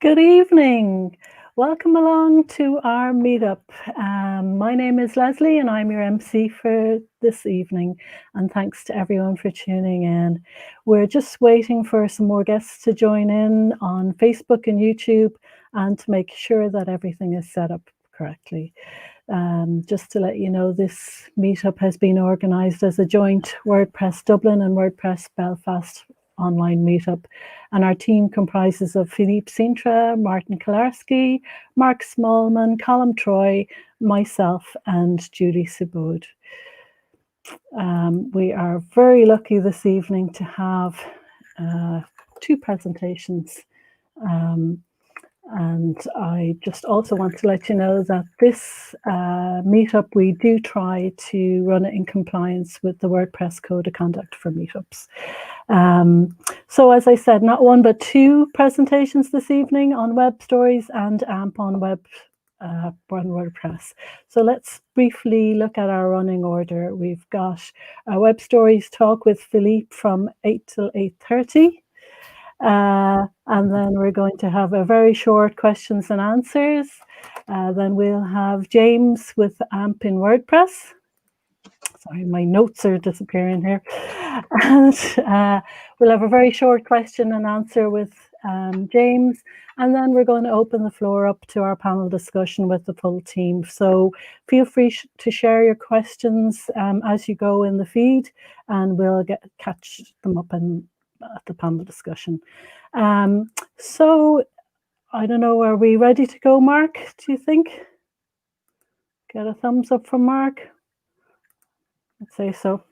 Good evening. Welcome along to our meetup. My name is Leslie and I'm your MC for this evening. And thanks to everyone for tuning in. We're just waiting for some more guests to join in on Facebook and YouTube and to make sure that everything is set up correctly. Just to let you know, this meetup has been organised as a joint WordPress Dublin and WordPress Belfast online meetup, and our team comprises of Philippe Sintra, Martin Kolarski, Mark Smallman, Colm Troy, myself and Judy Subod. We are very lucky this evening to have two presentations, and I just also want to let you know that this meetup, we do try to run it in compliance with the WordPress Code of Conduct for meetups. So as I said, not one but two presentations this evening on web stories and AMP on WordPress. So let's briefly look at our running order. We've got a web stories talk with Philippe from 8 till 8:30. And then we're going to have a very short questions and answers. Then we'll have James with AMP in WordPress. Sorry, my notes are disappearing here. And we'll have a very short question and answer with James. And then we're going to open the floor up to our panel discussion with the full team. So feel free to share your questions as you go in the feed, and we'll catch them up at the panel discussion. So I don't know, are we ready to go, Mark, do you think? Get a thumbs up from Mark? I'd say so.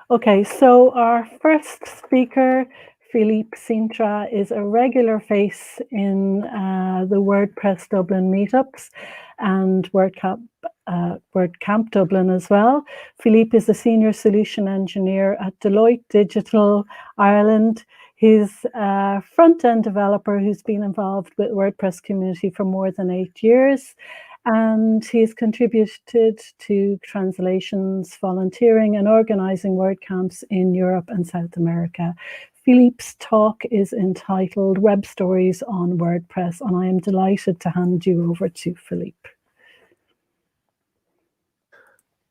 Okay, so our first speaker, Philippe Sintra, is a regular face in the WordPress Dublin meetups and WordCamp Dublin as well. Philippe is a senior solution engineer at Deloitte Digital Ireland. He's a front-end developer who's been involved with WordPress community for more than 8 years. And he's contributed to translations, volunteering, and organizing WordCamps in Europe and South America. Philippe's talk is entitled Web Stories on WordPress, and I am delighted to hand you over to Philippe.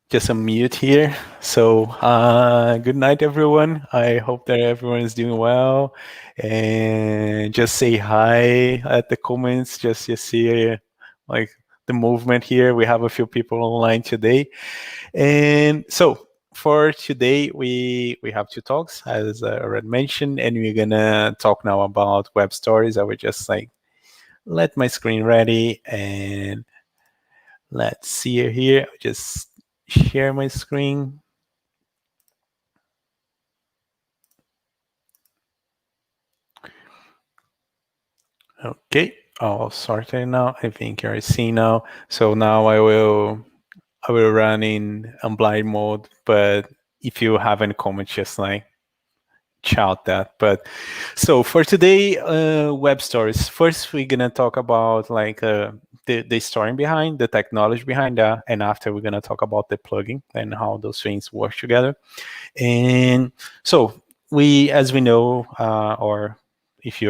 Just unmute here. So good night, everyone. I hope that everyone is doing well. And just say hi at the comments, just to see like the movement here. We have a few people online today. And so for today, we have two talks, as I already mentioned, and we're gonna talk now about web stories. I would just like let my screen ready, and let's see here. Just share my screen. Okay, I'll start it now. I think you're seeing now. So now I will run in blind mode, but if you have any comments, just like shout that. But so for today, web stories. First, we're gonna talk about like the story behind, the technology behind that, and after we're gonna talk about the plugin and how those things work together. And so as we know, or if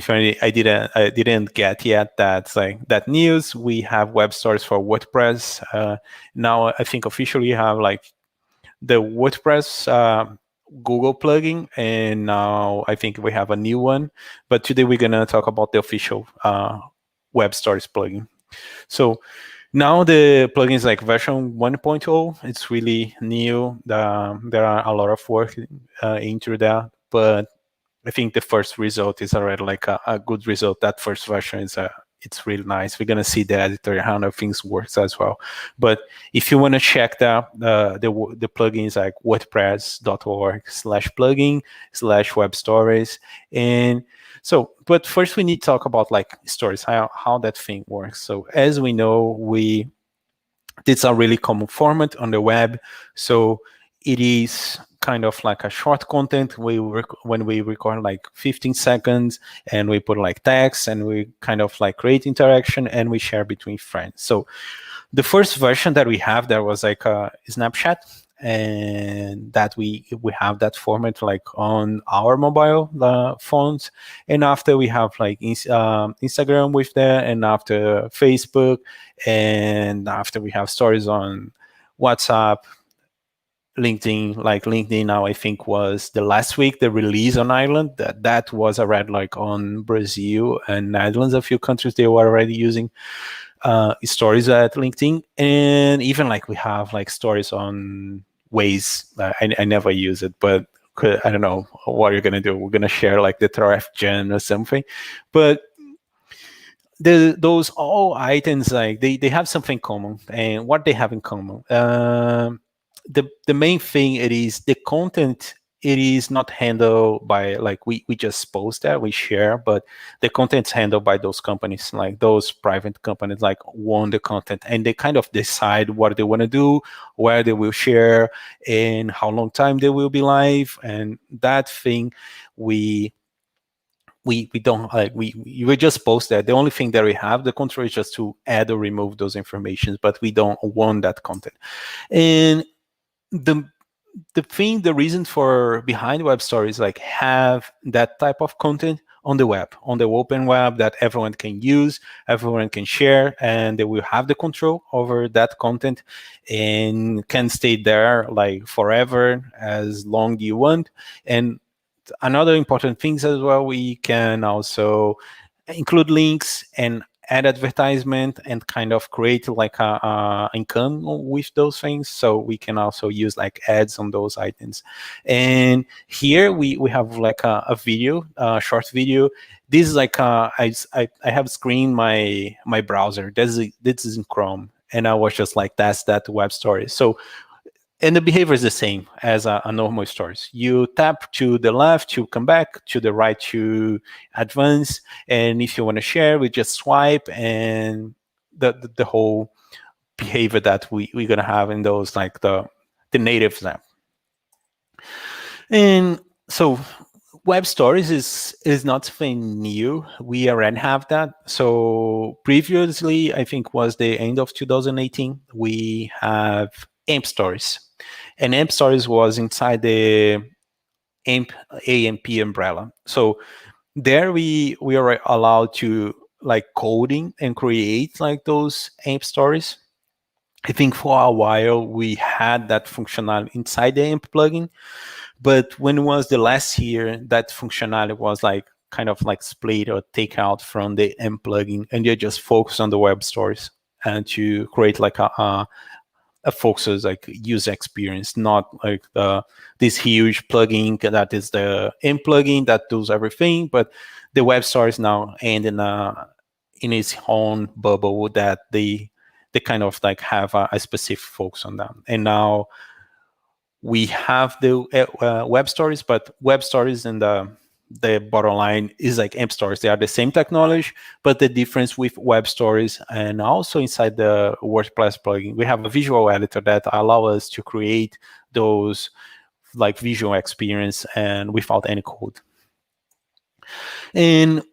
I didn't get yet that news, we have web stories for WordPress. Now I think officially have like the WordPress Google plugin, and now I think we have a new one. But today we're gonna talk about the official web stories plugin. So now the plugin is like version 1.0. It's really new. There are a lot of work into that, but I think the first result is already like a good result. That first version is it's really nice. We're gonna see the editor, how things works as well. But if you want to check that, the plugin is like wordpress.org/plugin/web stories. And so, but first we need to talk about like stories, how that thing works. So as we know, it's a really common format on the web. So it is kind of like a short content. When we record like 15 seconds and we put like text and we kind of like create interaction and we share between friends. So the first version that we have, there was like a Snapchat, and that we have that format like on our mobile phones, and after we have like Instagram with that, and after Facebook, and after we have stories on WhatsApp, LinkedIn. Like LinkedIn now, I think was the last week the release on Ireland. That was already like on Brazil and Netherlands. A few countries they were already using stories at LinkedIn, and even like we have like stories on Waze. I never use it, but I don't know what you're gonna do. We're gonna share like the traffic jam or something, but those all items like they have something common, and what they have in common, the main thing it is the content. It is not handled by like we just post that we share, but the content's handled by those companies, like those private companies like own the content, and they kind of decide what they want to do, where they will share, and how long time they will be live, and that thing we we don't like we just post that. The only thing that we have the control is just to add or remove those informations, but we don't want that content. And the the reason for behind web stories like have that type of content on the web, on the open web, that everyone can use, everyone can share, and they will have the control over that content and can stay there like forever, as long you want. And another important things as well, we can also include links and add advertisement and kind of create like a income with those things. So we can also use like ads on those items. And here we have like a video, a short video. This is like I have screened my browser. This is in Chrome, and I was just like that's that web story. So and the behavior is the same as a normal stories. You tap to the left to come back, to the right to advance, and if you want to share, we just swipe, and the whole behavior that we're gonna have in those like the native app. And so web stories is not something new. We already have that. So previously, I think was the end of 2018, we have AMP stories. And AMP stories was inside the AMP umbrella. So there we are allowed to like coding and create like those AMP stories. I think for a while we had that functionality inside the AMP plugin, but when it was the last year, that functionality was like kind of like split or take out from the AMP plugin, and you just focus on the web stories and to create like a focus like user experience, not like this huge plugin that is the AMP plugin that does everything, but the web stories now and in its own bubble that they kind of like have a specific focus on them. And now we have the web stories, but web stories and the bottom line is like AMP stories. They are the same technology, but the difference with web stories and also inside the WordPress plugin, we have a visual editor that allow us to create those like visual experience and without any code. And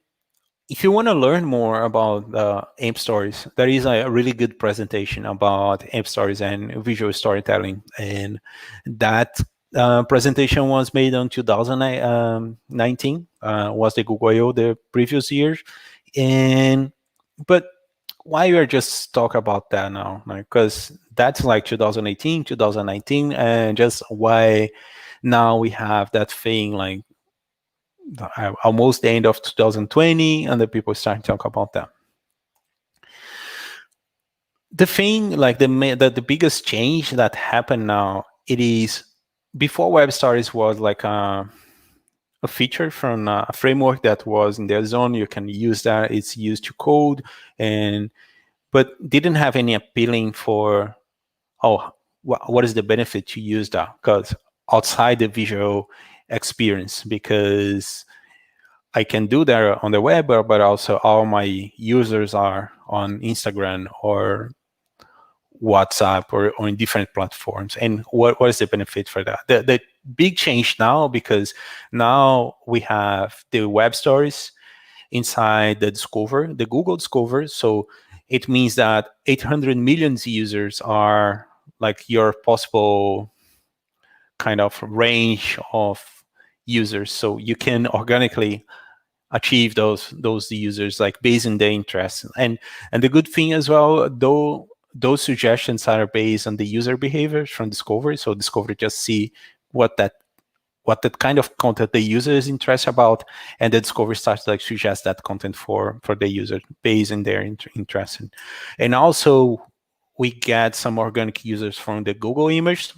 if you want to learn more about AMP stories, there is a really good presentation about AMP stories and visual storytelling. And that presentation was made in 2019, was the Google I/O the previous year. But why we are just talk about that now? Because that's like 2018, 2019, and just why now we have that thing like almost the end of 2020, and the people starting to talk about that. The thing, like the biggest change that happened now, it is before web stories was like a feature from a framework that was in their zone. You can use that. It's used to code, but didn't have any appealing for what is the benefit to use that? Because outside the visual experience, because I can do that on the web, but also all my users are on Instagram or WhatsApp or on different platforms. And what is the benefit for that? The big change now, because now we have the web stories inside the Discover, the Google Discover. So it means that 800 million users are like your possible kind of range of users, so you can organically achieve those users like based on their interests. And the good thing as well, though, those suggestions are based on the user behaviors from Discovery. So Discovery just see what that kind of content the user is interested about, and the Discovery starts to like suggest that content for the user based on their interest. And also we get some organic users from the Google image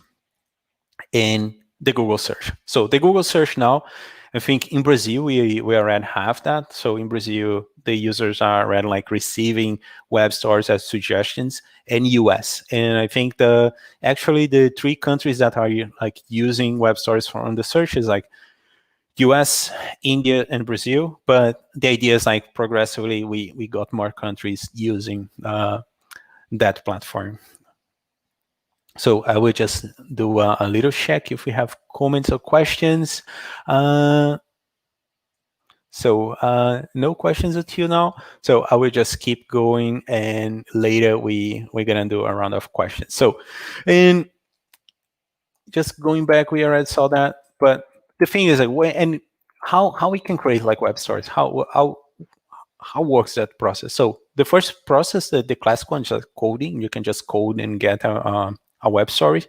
and the Google search. So the Google search now, I think in Brazil we already have that. So in Brazil the users are already like receiving web stores as suggestions, and US. And I think actually the 3 countries that are like using web stores from the search is like US, India, and Brazil. But the idea is like progressively we got more countries using that platform. So I will just do a little check if we have comments or questions. No questions until now. So I will just keep going, and later we're gonna do a round of questions. So, and just going back, we already saw that. But the thing is like, and how we can create like web stores? How works that process? So the first process, the classic one, is just coding. You can just code and get a web story.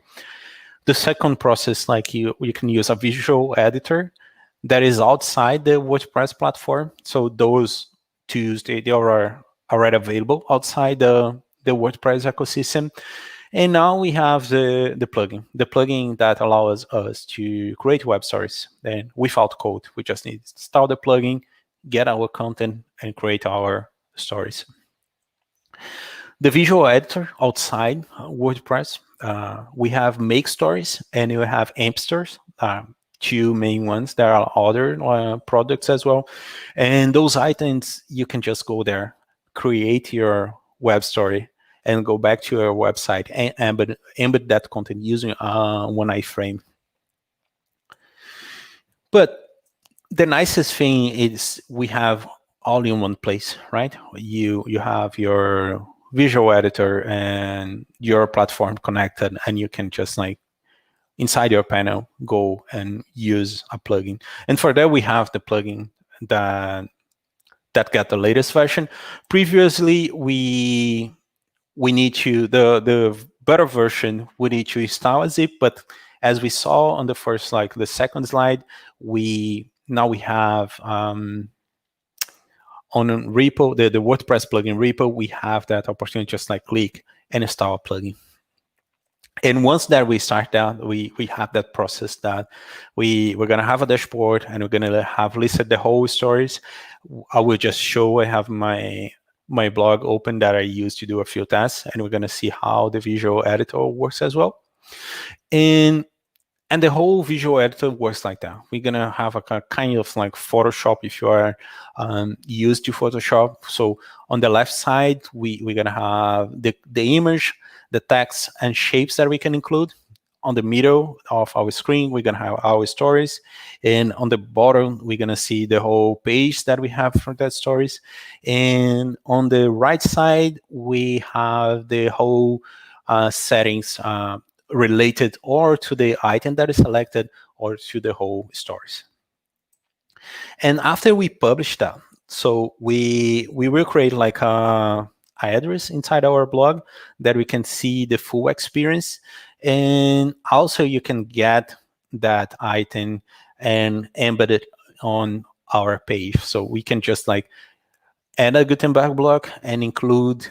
The second process, like you can use a visual editor that is outside the WordPress platform. So those tools, they are already available outside the WordPress ecosystem. And now we have the plugin that allows us to create web stories and without code. We just need to install the plugin, get our content, and create our stories. The visual editor outside WordPress, we have Make Stories and we have Amp Stores, 2 main ones. There are other products as well. And those items, you can just go there, create your web story, and go back to your website and embed that content using one iframe. But the nicest thing is we have all in one place, right? You have your visual editor and your platform connected, and you can just like inside your panel go and use a plugin. And for that we have the plugin that got the latest version. Previously we need to the better version, we need to install a zip, but as we saw on the first, like the second slide, we have on repo, the WordPress plugin repo, we have that opportunity to just like click and install a plugin. And once that we start that, we have that process that we're gonna have a dashboard, and we're gonna have listed the whole stories. I will just show, I have my blog open that I use to do a few tests, and we're gonna see how the visual editor works as well. And the whole visual editor works like that. We're gonna have a kind of like Photoshop if you are used to Photoshop. So on the left side, we're gonna have the image, the text, and shapes that we can include. On the middle of our screen, we're gonna have our stories, and on the bottom, we're gonna see the whole page that we have for that stories. And on the right side, we have the whole settings related or to the item that is selected or to the whole stories. And after we publish that, so we will create like a address inside our blog that we can see the full experience. And also you can get that item and embed it on our page. So we can just like add a Gutenberg block and include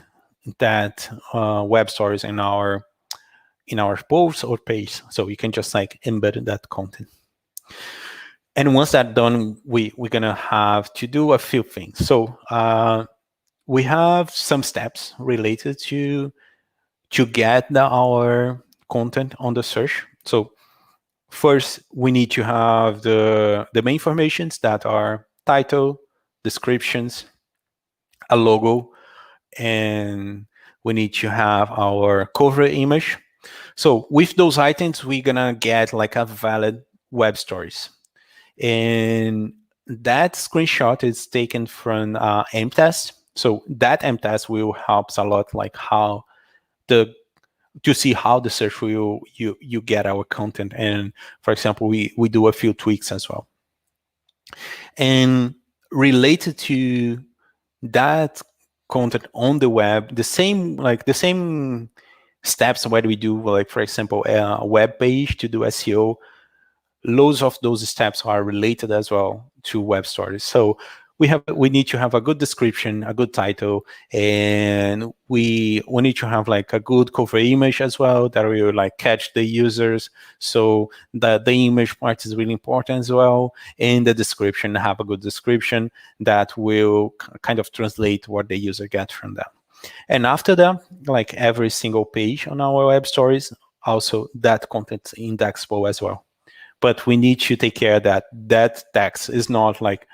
that web stories in our post or page. So you can just like embed that content. And once that's done, we're gonna have to do a few things. So we have some steps related to get our content on the search. So first, we need to have the main informations that are title, descriptions, a logo, and we need to have our cover image. So with those items, we're gonna get like a valid web stories. And that screenshot is taken from AIM test. So that AIM test will help a lot, like how the to see how the search will you get our content. And for example, we do a few tweaks as well. And related to that content on the web, the same steps where we do, like for example, a web page to do SEO, loads of those steps are related as well to web stories. So we need to have a good description, a good title, and we need to have like a good cover image as well that will like catch the users. So the image part is really important as well. And the description, have a good description that will kind of translate what the user gets from that. And after that, like every single page on our web stories, also that content is indexable as well. But we need to take care that that text is not like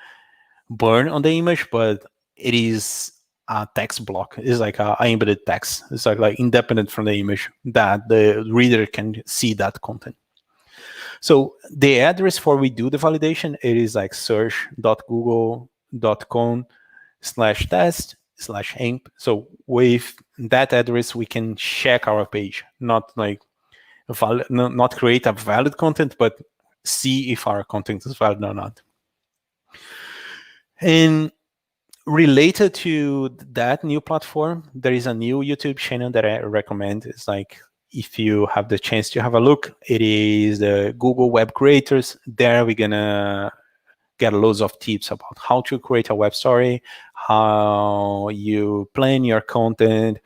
burned on the image, but it is a text block. It's like a embedded text. It's like independent from the image that the reader can see that content. So the address for we do the validation, it is like search.google.com/test/amp. So with that address, we can check our page, not like not create a valid content, but see if our content is valid or not. And related to that new platform, there is a new YouTube channel that I recommend. It's like, if you have the chance to have a look, it is the Google Web Creators. There we're gonna get loads of tips about how to create a web story, how you plan your content,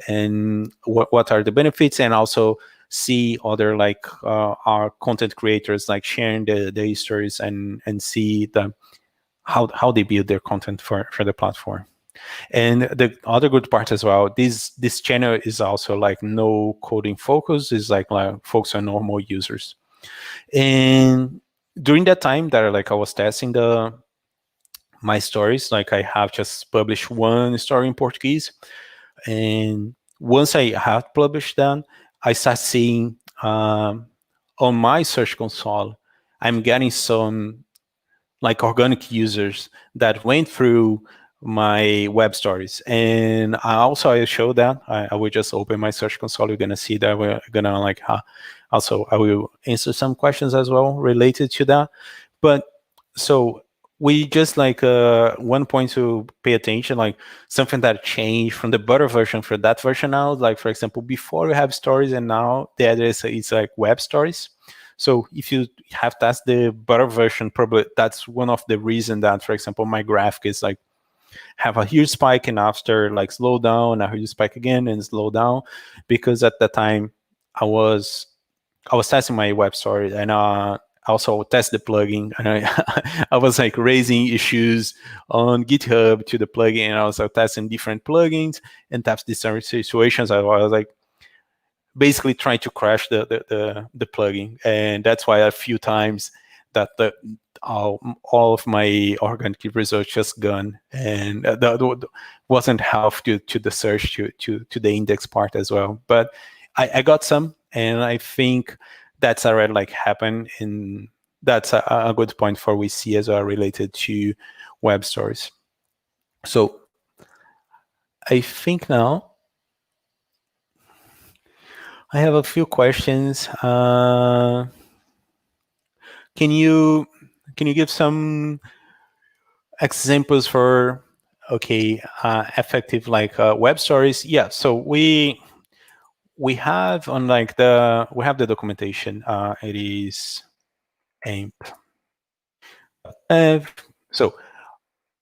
and what are the benefits, and also see other like our content creators like sharing the stories and see how they build their content for the platform. And the other good part as well, this channel is also like no coding focus, is like focus on normal users. And during that time that like I was testing my stories, like I have just published one story in Portuguese, and once I have published them, I start seeing on my search console, I'm getting some like organic users that went through my web stories. And I show that. I will just open my search console. You're gonna see that we're gonna like also I will answer some questions as well related to that. But so we just like one point to pay attention, like something that changed from the butter version for that version now. Like for example, before we have stories, and now the address is like web stories. So if you have tested the butter version, probably that's one of the reasons that, for example, my graphic is like have a huge spike and after like slow down, a huge spike again and slow down, because at the time I was testing my web story, and also test the plugin, and I was like raising issues on GitHub to the plugin, and I was testing different plugins and taps different situations. I was like basically trying to crash the plugin, and that's why a few times that all of my organic results just gone, and that wasn't helpful to the search to the index part as well. But I got some, and I think that's already like happened, and that's a good point for we see as well related to web stories. So I think now I have a few questions. Can you give some examples for effective like web stories? Yeah. So we have on like we have the documentation. It is AMP. So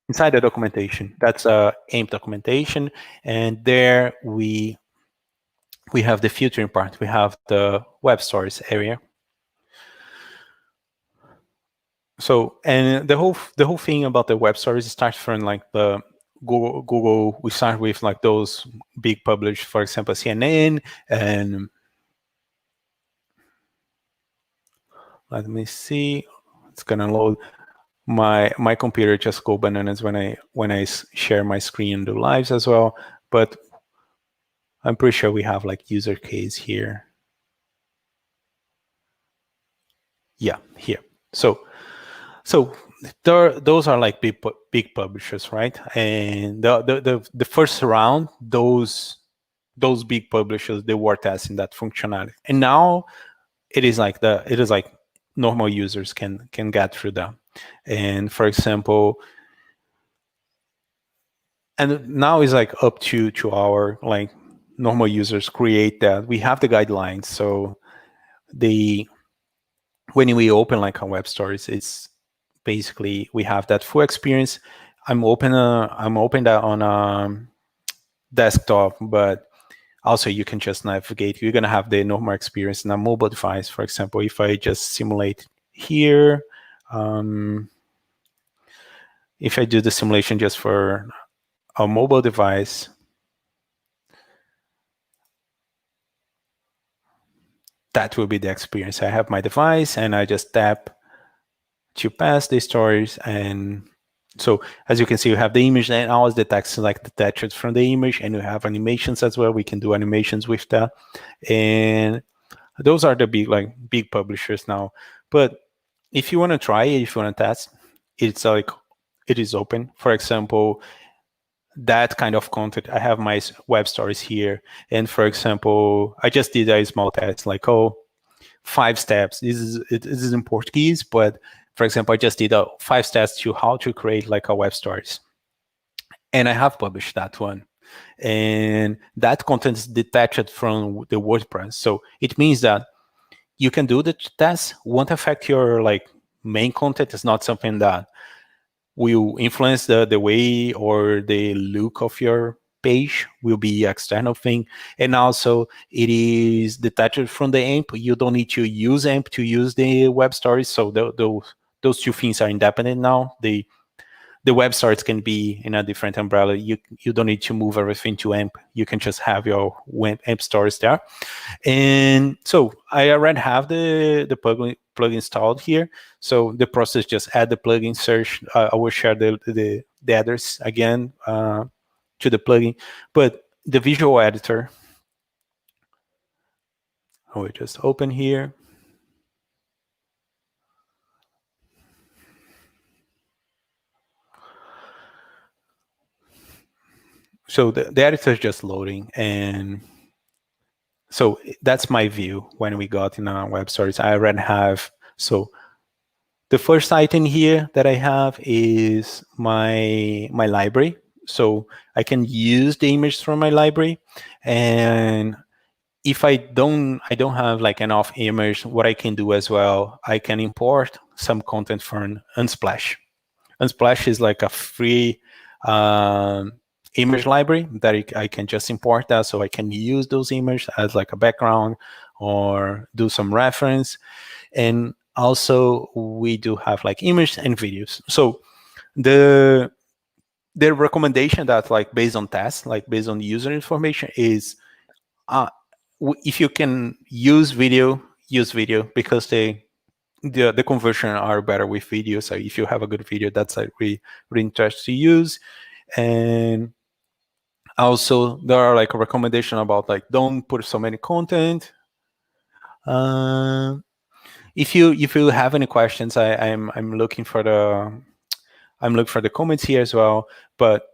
inside the documentation, that's AMP documentation, and there we have the filtering part. We have the web stories area. So, and the whole thing about the web stories starts from like the Google. We start with like those big publishers, for example, CNN, and let me see, it's gonna load. My computer just go bananas when I share my screen and do lives as well. But I'm pretty sure we have like user case here. Yeah, here. So those are like big publishers, right? And the first round, those those big publishers, they were testing that functionality, and now it is like normal users can get through that. And for example, and now it's like up to our like normal users create that. We have the guidelines, so when we open like a web stories, it's basically we have that full experience. I'm open that on a desktop, but also you can just navigate. You're gonna have the normal experience in a mobile device. For example, if I just simulate here, if I do the simulation just for a mobile device, that will be the experience. I have my device and I just tap to pass the stories. And so as you can see, you have the image and all the text like detached from the image, and you have animations as well. We can do animations with that. And those are the big publishers now. But if you want to try it, if you want to test, it's like it is open. For example, that kind of content, I have my web stories here. And for example, I just did a small test, like, 5 steps. This is in Portuguese, but for example, I just did 5 steps to how to create like a web stories. And I have published that one. And that content is detached from the WordPress. So it means that you can do the test, won't affect your like main content. It's not something that will influence the way or the look of your page, will be external thing. And also it is detached from the AMP. You don't need to use AMP to use the web stories. So those two things are independent now. The web stories can be in a different umbrella. You don't need to move everything to AMP. You can just have your AMP stories there. And so I already have the plugin installed here. So the process, just add the plugin, search. I will share the address again to the plugin. But the visual editor, I will just open here. So the editor is just loading, and so that's my view when we got in our web stories. I already have, so the first item here that I have is my library. So I can use the image from my library. And if I don't have like enough image, what I can do as well, I can import some content from Unsplash. Unsplash is like a free image library that I can just import that, so I can use those images as like a background or do some reference. And also we do have like images and videos. So the recommendation that like based on tests, like based on user information, is if you can use video, because the conversion are better with video. So if you have a good video, that's like really interesting to use. And also there are like a recommendation about like don't put so many content. If you have any questions, I'm looking for the comments here as well. But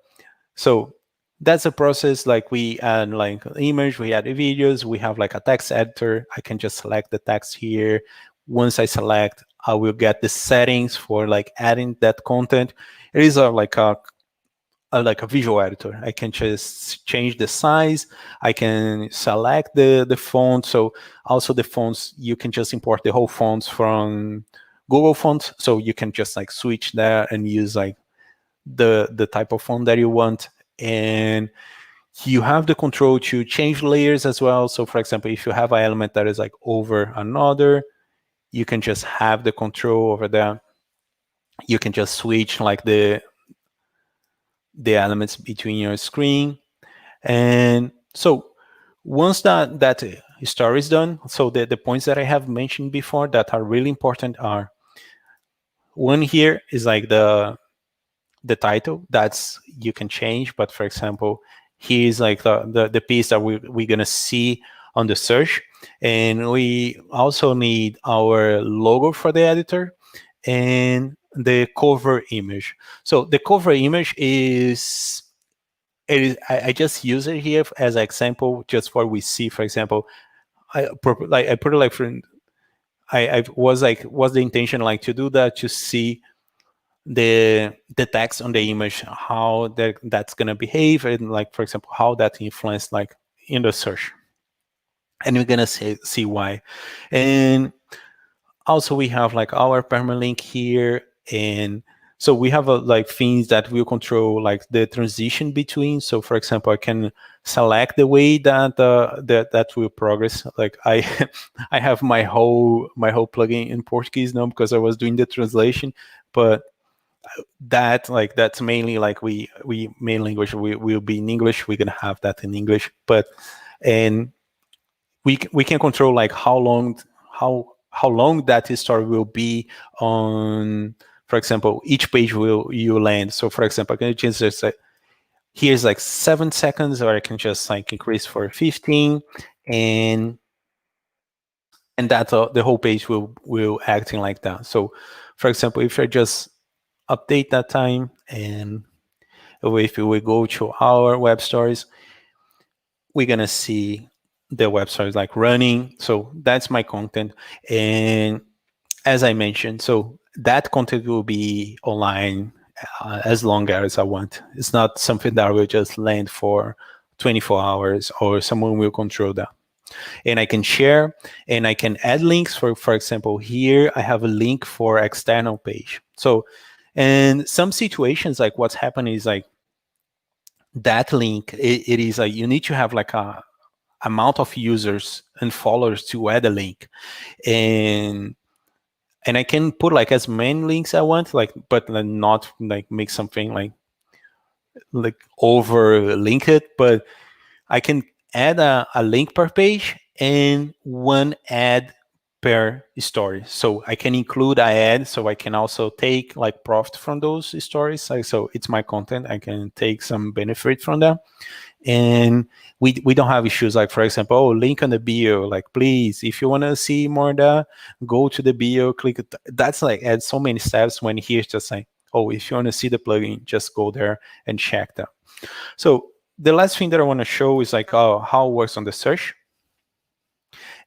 so that's a process. Like we add like image, we add videos, we have like a text editor. I can just select the text here. Once I select, I will get the settings for like adding that content. It is like a visual editor. I can just change the size. I can select the font. So also the fonts, you can just import the whole fonts from Google Fonts. So you can just like switch there and use like the type of font that you want. And you have the control to change layers as well. So for example, if you have an element that is like over another, you can just have the control over that. You can just switch like the elements between your screen. And so once that story is done, so the points that I have mentioned before that are really important are, one here is like the title. That's, you can change, but for example, here's like the piece that we're gonna see on the search. And we also need our logo for the editor and the cover image. So the cover image is I just use it here as an example, just for we see. For example, I put it like for I was like, was the intention like to do that to see the text on the image, how that's gonna behave, and like for example how that influenced like in the search, and we're gonna see why. And also we have like our permalink here, and so we have like things that will control like the transition between. So for example, I can select the way that that will progress. Like I I have my whole plugin in Portuguese now because I was doing the translation, but that like that's mainly like we main language will be in English. We're gonna have that in English, but and we can control like how long that story will be on. For example, each page will you land. So for example, I can just say here's like 7 seconds, or I can just like increase for 15, and that the whole page will acting like that. So for example, if I just update that time, and if we go to our web stories, we're gonna see the web stories like running. So that's my content, and as I mentioned, so that content will be online as long as I want. It's not something that will just land for 24 hours, or someone will control that. And I can share, and I can add links. For example, here I have a link for external page. So, and some situations like what's happening is like that link, it is like you need to have like a amount of users and followers to add a link, and I can put like as many links I want, like, but not like make something like over link it, but I can add a link per page and one ad per story. So I can include an ad, so I can also take like profit from those stories. Like, so it's my content, I can take some benefit from that. And we don't have issues like, for example, oh, link on the bio, like please, if you want to see more of that, go to the bio, click it. That's like add so many steps, when here's just like, oh, if you want to see the plugin, just go there and check that. So the last thing that I want to show is like how it works on the search.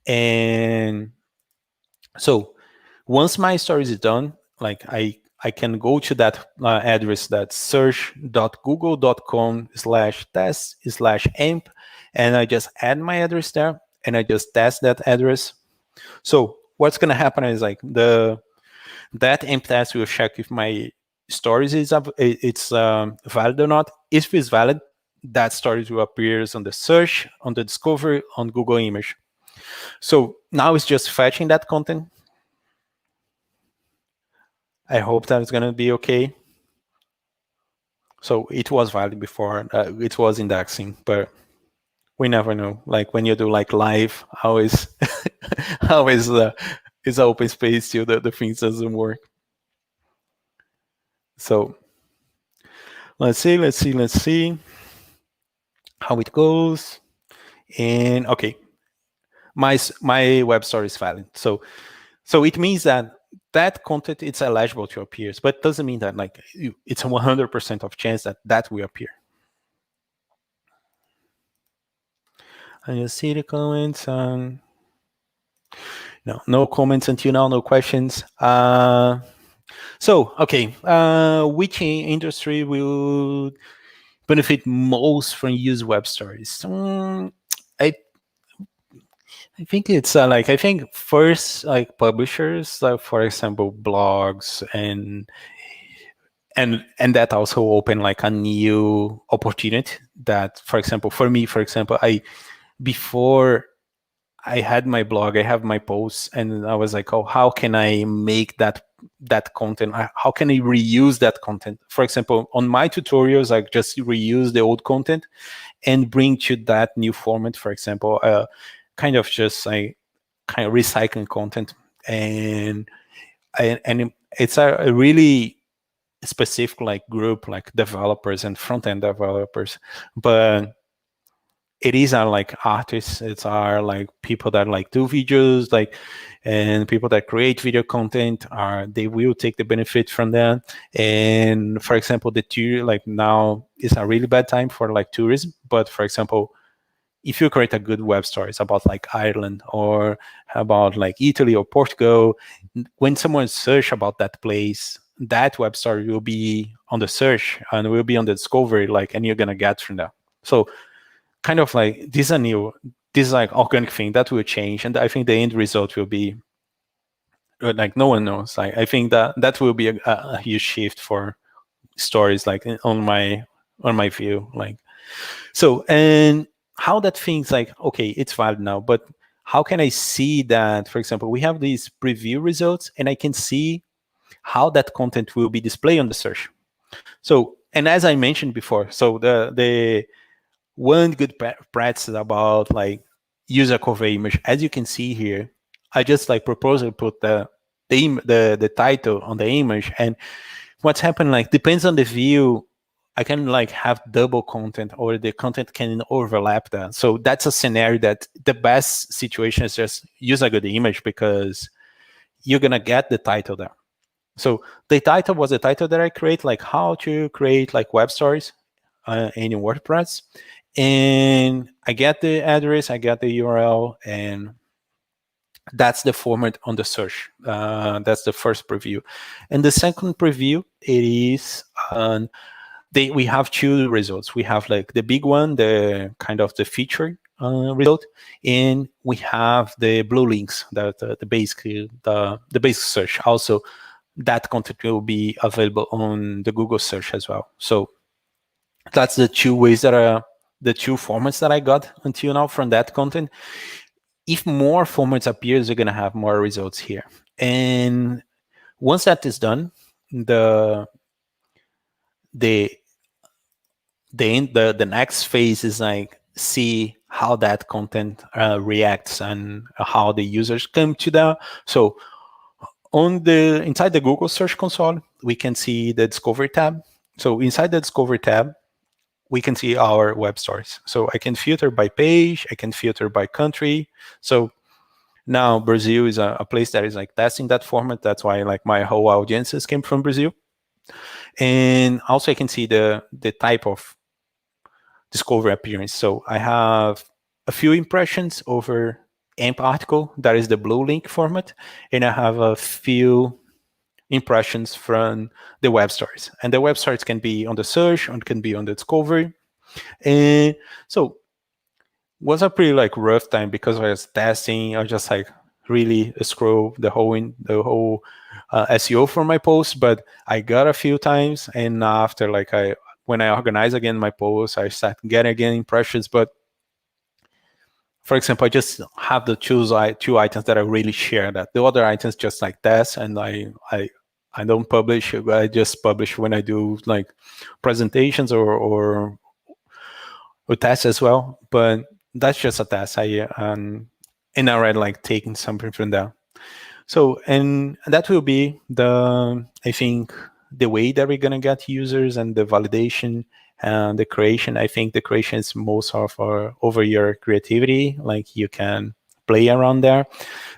And so once my story is done, like I can go to that address, that's search.google.com/test/amp, and I just add my address there, and I just test that address. So what's going to happen is like that amp test will check if my stories is valid or not. If it's valid, that story will appear on the search, on the discovery, on Google Image. So now it's just fetching that content. I hope that's going to be okay. So it was valid before, it was indexing, but we never know. Like when you do like live, always it's open space till the things doesn't work. So let's see how it goes. And okay, my web story is valid. So it means that that content it's eligible to appear, but doesn't mean that like it's a 100% of chance that will appear. And you see the comments. No comments until now. No questions. So okay, which industry will benefit most from use web stories? I think it's like, I think first like publishers, like for example blogs, and that also open like a new opportunity. That for example, for me, for example, before I had my blog, I have my posts, and I was like, oh, how can I make that content? How can I reuse that content? For example, on my tutorials, I just reuse the old content and bring to that new format. For example, kind of just like kind of recycling content, and it's a really specific like group, like developers and front end developers, but it is our like artists, it's our like people that like do videos, like, and people that create video content are, they will take the benefit from that. And for example, the tour, like now is a really bad time for like tourism, but for example, if you create a good web stories about like Ireland or about like Italy or Portugal, when someone search about that place, that web story will be on the search and will be on the discovery, like, and you're gonna get from that. So kind of like this is like organic thing that will change, and I think the end result will be like no one knows. I think that will be a huge shift for stories, like on my view, like. So, and how that things like, okay, it's valid now, but how can I see that, for example, we have these preview results and I can see how that content will be displayed on the search. So, and as I mentioned before, so the one good practice about like user cover image, as you can see here, I just like propose to put the title on the image, and what's happened, like, depends on the view, I can like have double content, or the content can overlap that. So that's a scenario that the best situation is just use a good image, because you're gonna get the title there. So the title was the title that I create, like how to create like web stories in WordPress. And I get the address, I get the URL, and that's the format on the search. That's the first preview. And the second preview, it is we have two results. We have like the big one, the kind of the feature result, and we have the blue links, that the basic search. Also, that content will be available on the Google search as well. So that's the two ways that are the two formats that I got until now from that content. If more formats appears, you're gonna have more results here. And once that is done, the next phase is like see how that content reacts and how the users come to that. So on the inside the Google Search Console, we can see the Discovery tab. So inside the Discovery tab, we can see our web stories. So I can filter by page, I can filter by country. So now Brazil is a place that is like testing that format. That's why like my whole audiences came from Brazil. And also I can see the type of discovery appearance. So I have a few impressions over AMP article, that is the blue link format, and I have a few impressions from the web stories. And the web stories can be on the search, and can be on the discovery. And so was a pretty like rough time, because I was testing. I just like really scroll the whole SEO for my post, but I got a few times, and after like when I organize again my posts, I start getting again impressions. But for example, I just have the two items that I really share. That the other items just like test, and I don't publish. I just publish when I do like presentations or tests as well. But that's just a test. And I already like taking something from that. So, and that will be I think the way that we're gonna get users, and the validation and the creation. I think the creation is most of over your creativity. Like you can play around there.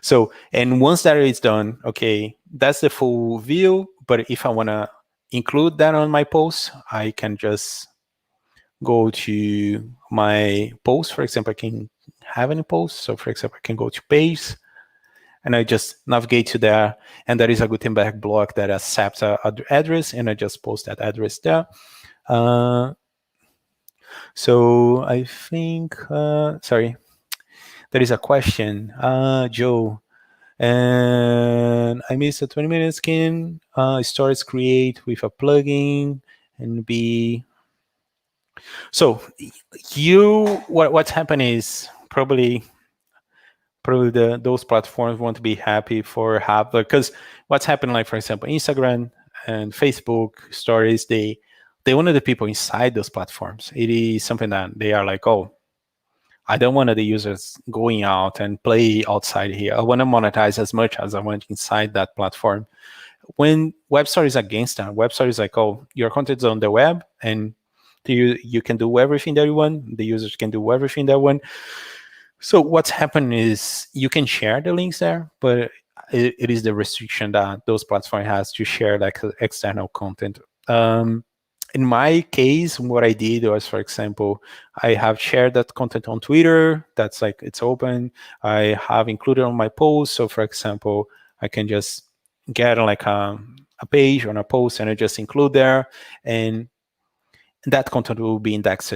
So, and once that is done, okay, that's the full view. But if I wanna include that on my post, I can just go to my post. For example, I can have any post. So for example, I can go to page, and I just navigate to there, and there is a Gutenberg block that accepts an address, and I just post that address there. So I think, sorry, there is a question, Joe, and I missed a 20-minute skin. Stories create with a plugin and be. So what's happened is probably those platforms won't be happy for because what's happened, like for example, Instagram and Facebook stories, they wanted the people inside those platforms. It is something that they are like, oh, I don't want the users going out and play outside here. I want to monetize as much as I want inside that platform. When web stories against that, web stories like, oh, your content is on the web, and You can do everything that you want. The users can do everything they want. So what's happened is you can share the links there, but it is the restriction that those platform has to share like external content. In my case, what I did was, for example, I have shared that content on Twitter. That's like, it's open. I have included on my post. So for example, I can just get like a page on a post and I just include there, and that content will be indexed.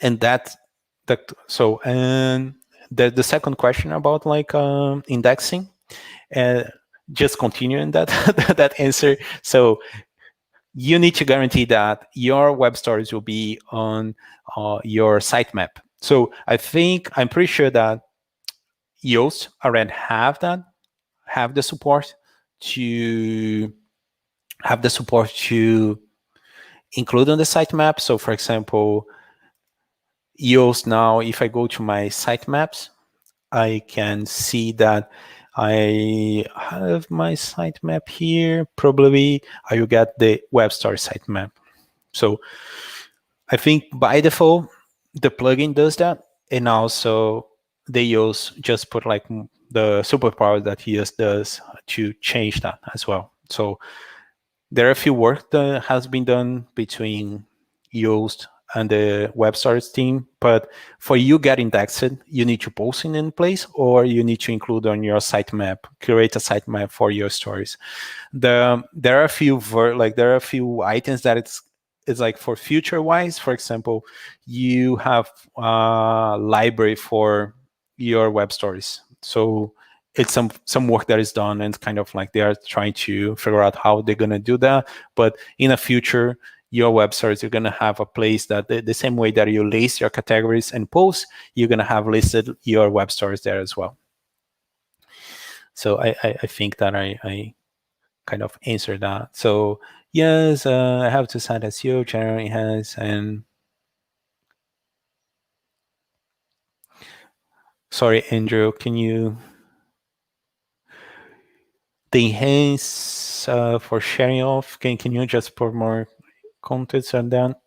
And and the second question about like indexing, uh, just continuing that that answer. So you need to guarantee that your web stories will be on your sitemap. So I'm pretty sure that Yoast already have the support to include on the sitemap. So for example, Yoast now, if I go to my sitemaps, I can see that I have my sitemap here. Probably I will get the web story sitemap. So I think by default, the plugin does that. And also they just put like the superpower that Yoast does to change that as well. So there are a few work that has been done between Yoast and the web stories team, but for you get indexed, you need to post in place, or you need to include on your sitemap, create a sitemap for your stories. There are a few items that it's like for future wise. For example, you have a library for your web stories. So it's some work that is done, and kind of like they are trying to figure out how they're going to do that. But in the future, your web stories are going to have a place that the same way that you list your categories and posts, you're going to have listed your web stories there as well. So I think that I kind of answered that. So yes, I have to sign SEO, general enhance, and sorry, Andrew, can you the enhance for sharing off? Can you just put more context on that?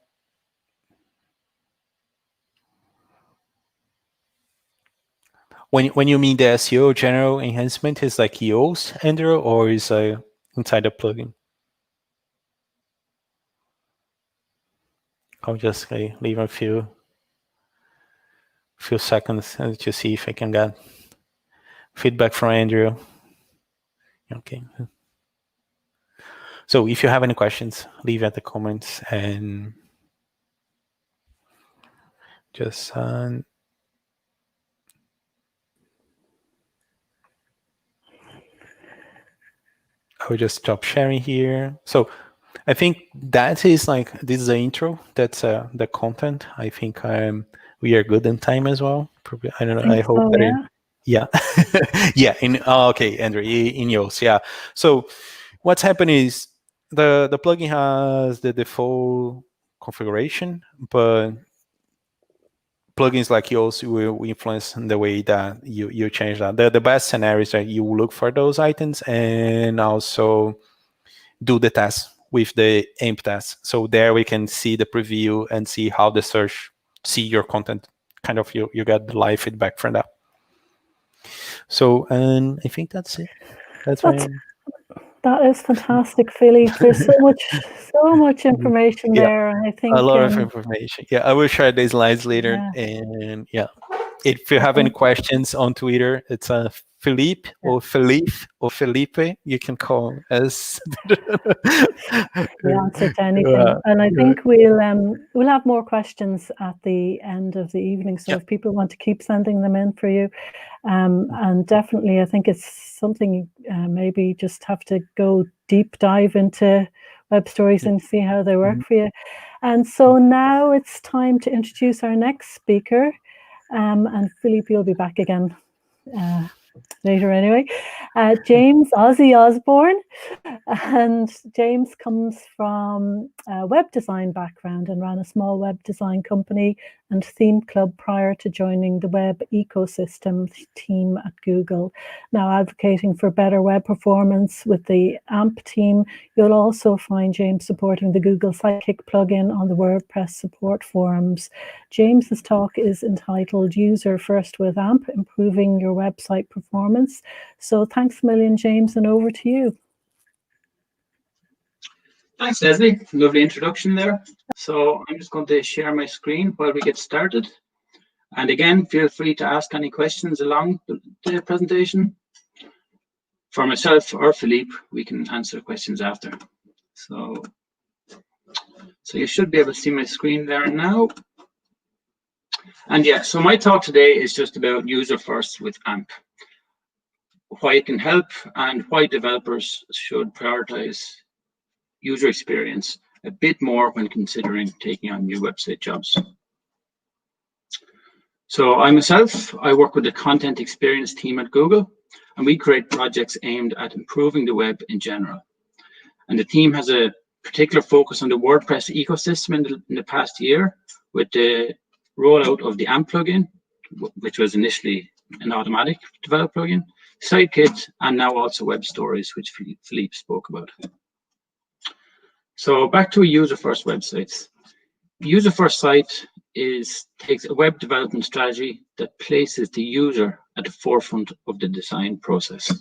When you mean the SEO general enhancement is like Yoast, Andrew, or is inside the plugin? I'll just leave a few seconds to see if I can get feedback from Andrew. Okay. So if you have any questions, leave at the comments, and just I will just stop sharing here. So I think that is like, this is the intro. That's the content. I think we are good in time as well. Probably, I don't know. I hope so, that yeah. yeah. Okay, Andrew, in Yoast, yeah. So what's happened is the plugin has the default configuration, but plugins like Yoast will influence the way that you change that. The best scenario is that you look for those items and also do the test with the AMP test. So there we can see the preview and see how the search see your content. Kind of you get the live feedback from that. So, and I think that's it. That is fantastic, Philippe. There's so much information there. I think a lot of information. Yeah, I will share these slides later. Yeah. And yeah, if you have any questions on Twitter, it's Philippe or Philippe or Felipe. You can call us. The answer to anything. And I think we'll have more questions at the end of the evening. So if people want to keep sending them in for you, and definitely, I think it's something maybe just have to go deep dive into web stories and see how they work for you. And so now it's time to introduce our next speaker. And Philippe, you'll be back again later anyway. James Ozzy Osborne. And James comes from a web design background and ran a small web design company and Theme Club prior to joining the web ecosystem team at Google. Now advocating for better web performance with the AMP team. You'll also find James supporting the Google Sidekick plugin on the WordPress support forums. James's talk is entitled User First with AMP, Improving Your Website Performance. So thanks a million, James, and over to you. Thanks, Leslie. Lovely introduction there. So I'm just going to share my screen while we get started. And again, feel free to ask any questions along the presentation. For myself or Philippe, we can answer questions after. So you should be able to see my screen there now. And yeah, so my talk today is just about user first with AMP. Why it can help and why developers should prioritize user experience a bit more when considering taking on new website jobs. So I work with the content experience team at Google, and we create projects aimed at improving the web in general. And the team has a particular focus on the WordPress ecosystem in the past year with the rollout of the AMP plugin, which was initially an automatic developed plugin, Sidekick, and now also web stories, which Philippe spoke about. So back to user-first websites. User-first site takes a web development strategy that places the user at the forefront of the design process.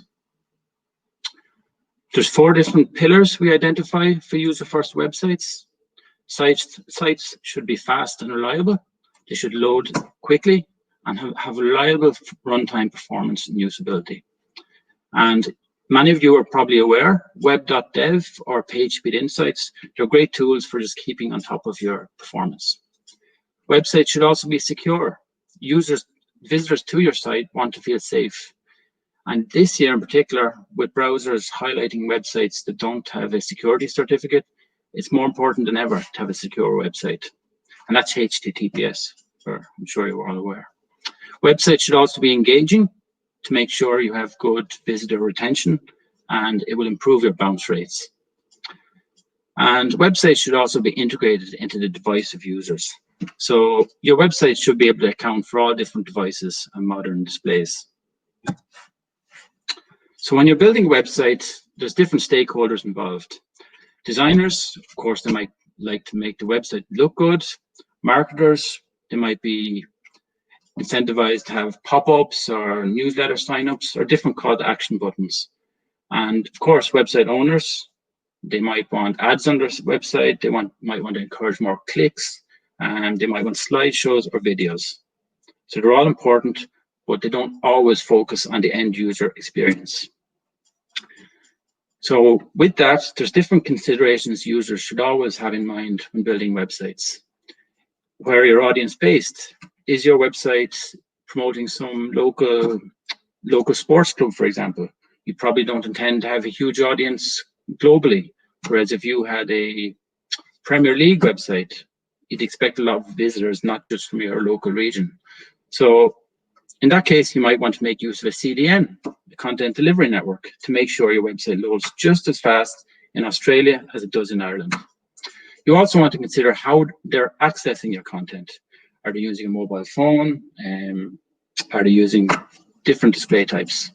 There's 4 different pillars we identify for user-first websites. Sites should be fast and reliable. They should load quickly and have reliable runtime performance and usability. And many of you are probably aware, web.dev or PageSpeed Insights, they're great tools for just keeping on top of your performance. Websites should also be secure. Visitors to your site want to feel safe. And this year in particular, with browsers highlighting websites that don't have a security certificate, it's more important than ever to have a secure website. And that's HTTPS, I'm sure you're all aware. Websites should also be engaging to make sure you have good visitor retention, and it will improve your bounce rates. And websites should also be integrated into the device of users. So your website should be able to account for all different devices and modern displays. So when you're building a website, there's different stakeholders involved. Designers, of course, they might like to make the website look good. Marketers, they might be incentivized to have pop-ups or newsletter signups or different call to action buttons. And of course, website owners, they might want ads on their website. They might want to encourage more clicks, and they might want slideshows or videos. So they're all important, but they don't always focus on the end user experience. So with that, there's different considerations users should always have in mind when building websites. Where are your audience based? Is your website promoting some local sports club, for example? You probably don't intend to have a huge audience globally. Whereas if you had a Premier League website, you'd expect a lot of visitors, not just from your local region. So in that case, you might want to make use of a CDN, the Content Delivery Network, to make sure your website loads just as fast in Australia as it does in Ireland. You also want to consider how they're accessing your content. Are they using a mobile phone? Are they using different display types?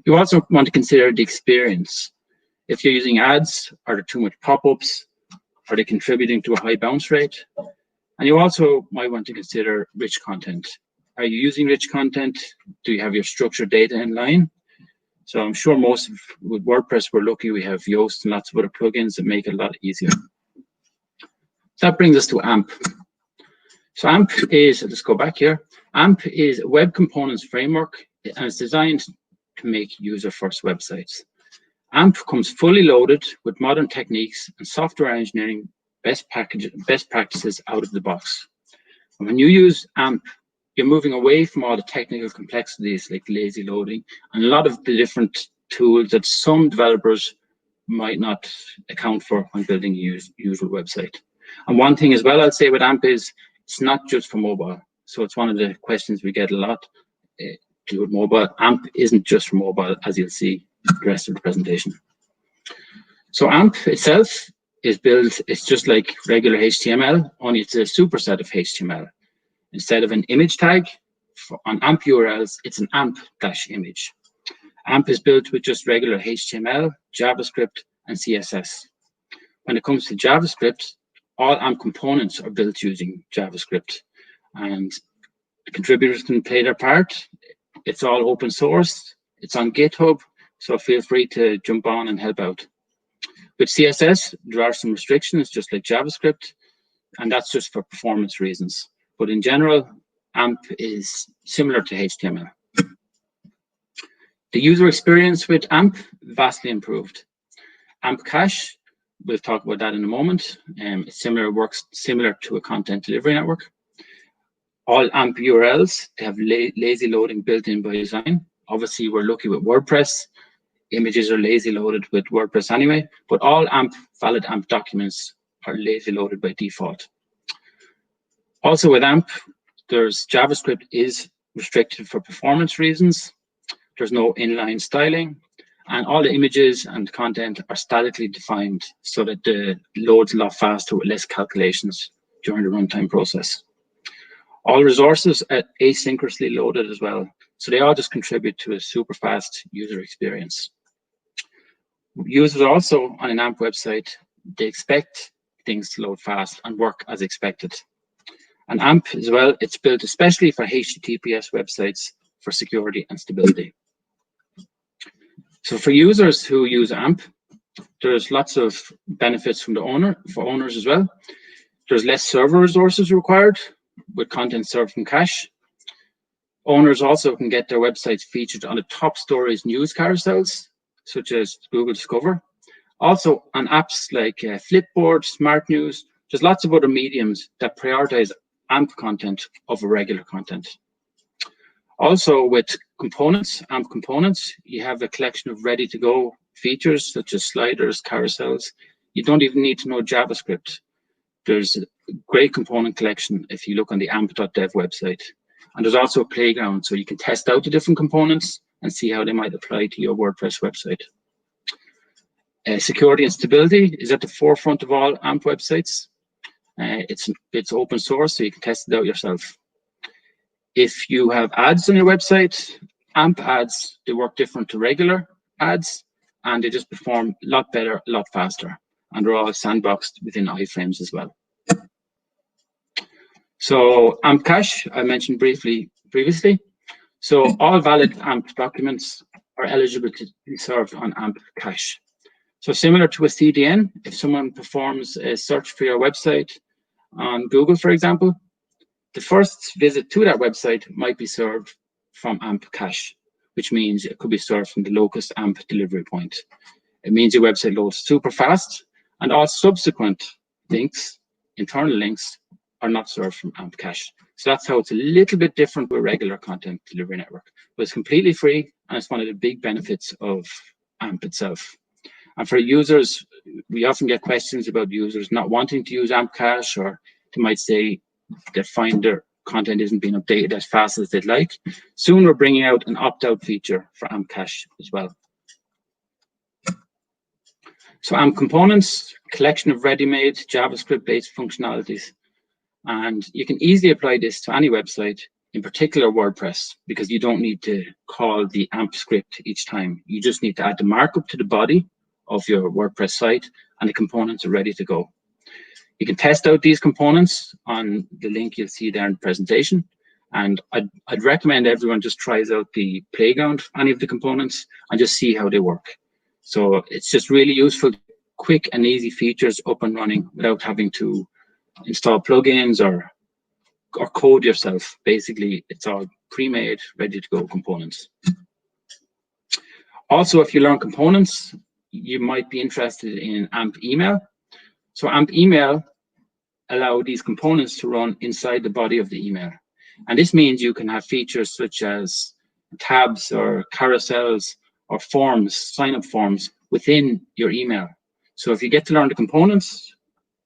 You also want to consider the experience. If you're using ads, are there too much pop-ups? Are they contributing to a high bounce rate? And you also might want to consider rich content. Are you using rich content? Do you have your structured data in line? So I'm sure with WordPress, we're lucky we have Yoast and lots of other plugins that make it a lot easier. That brings us to AMP. So AMP is, let's go back here. AMP is a web components framework, and it's designed to make user-first websites. AMP comes fully loaded with modern techniques and software engineering best practices out of the box. And when you use AMP, you're moving away from all the technical complexities like lazy loading and a lot of the different tools that some developers might not account for when building a usual website. And one thing as well I'd say with AMP is it's not just for mobile. So it's one of the questions we get a lot. Do with mobile. AMP isn't just for mobile, as you'll see the rest of the presentation. So AMP itself is built, it's just like regular HTML, only it's a superset of HTML. Instead of an image tag on AMP URLs, it's an AMP-image. AMP is built with just regular HTML, JavaScript, and CSS. When it comes to JavaScript, all AMP components are built using JavaScript, and the contributors can play their part. It's all open source. It's on GitHub, so feel free to jump on and help out. With CSS, there are some restrictions, just like JavaScript, and that's just for performance reasons. But in general, AMP is similar to HTML. The user experience with AMP vastly improved. AMP Cache, we'll talk about that in a moment. It works similar to a content delivery network. All AMP URLs, they have lazy loading built in by design. Obviously, we're lucky with WordPress. Images are lazy loaded with WordPress anyway, but all valid AMP documents are lazy loaded by default. Also with AMP, JavaScript is restricted for performance reasons. There's no inline styling, and all the images and content are statically defined so that it loads a lot faster with less calculations during the runtime process. All resources are asynchronously loaded as well, so they all just contribute to a super fast user experience. Users also on an AMP website, they expect things to load fast and work as expected. And AMP as well, it's built especially for HTTPS websites for security and stability. So for users who use AMP, there's lots of benefits from for owners as well. There's less server resources required with content served from cache. Owners also can get their websites featured on the top stories news carousels, such as Google Discover. Also on apps like Flipboard, Smart News, there's lots of other mediums that prioritize AMP content over regular content. Also with components, AMP components, you have a collection of ready-to-go features such as sliders, carousels. You don't even need to know JavaScript. There's a great component collection if you look on the amp.dev website. And there's also a playground, so you can test out the different components and see how they might apply to your WordPress website. Security and stability is at the forefront of all AMP websites. It's open source, so you can test it out yourself. If you have ads on your website, AMP ads, they work different to regular ads, and they just perform a lot better, a lot faster. And they're all sandboxed within iframes as well. So AMP Cache, I mentioned briefly previously. So all valid AMP documents are eligible to be served on AMP Cache. So similar to a CDN, if someone performs a search for your website on Google, for example, the first visit to that website might be served from AMP Cache, which means it could be served from the locust AMP delivery point. It means your website loads super fast, and all subsequent links, internal links, are not served from AMP Cache. So that's how it's a little bit different with regular content delivery network. But it's completely free, and it's one of the big benefits of AMP itself. And for users, we often get questions about users not wanting to use AMP Cache, or they might say they find their content isn't being updated as fast as they'd like. Soon we're bringing out an opt-out feature for AMP Cache as well. So AMP components, collection of ready-made JavaScript-based functionalities. And you can easily apply this to any website, in particular WordPress, because you don't need to call the AMP script each time. You just need to add the markup to the body of your WordPress site, and the components are ready to go. You can test out these components on the link you'll see there in the presentation. And I'd recommend everyone just tries out the playground, any of the components, and just see how they work. So it's just really useful, quick and easy features up and running without having to install plugins or code yourself. Basically, it's all pre-made, ready to go components. Also, if you learn components, you might be interested in AMP email. So AMP email allow these components to run inside the body of the email. And this means you can have features such as tabs or carousels or forms, sign-up forms within your email. So if you get to learn the components,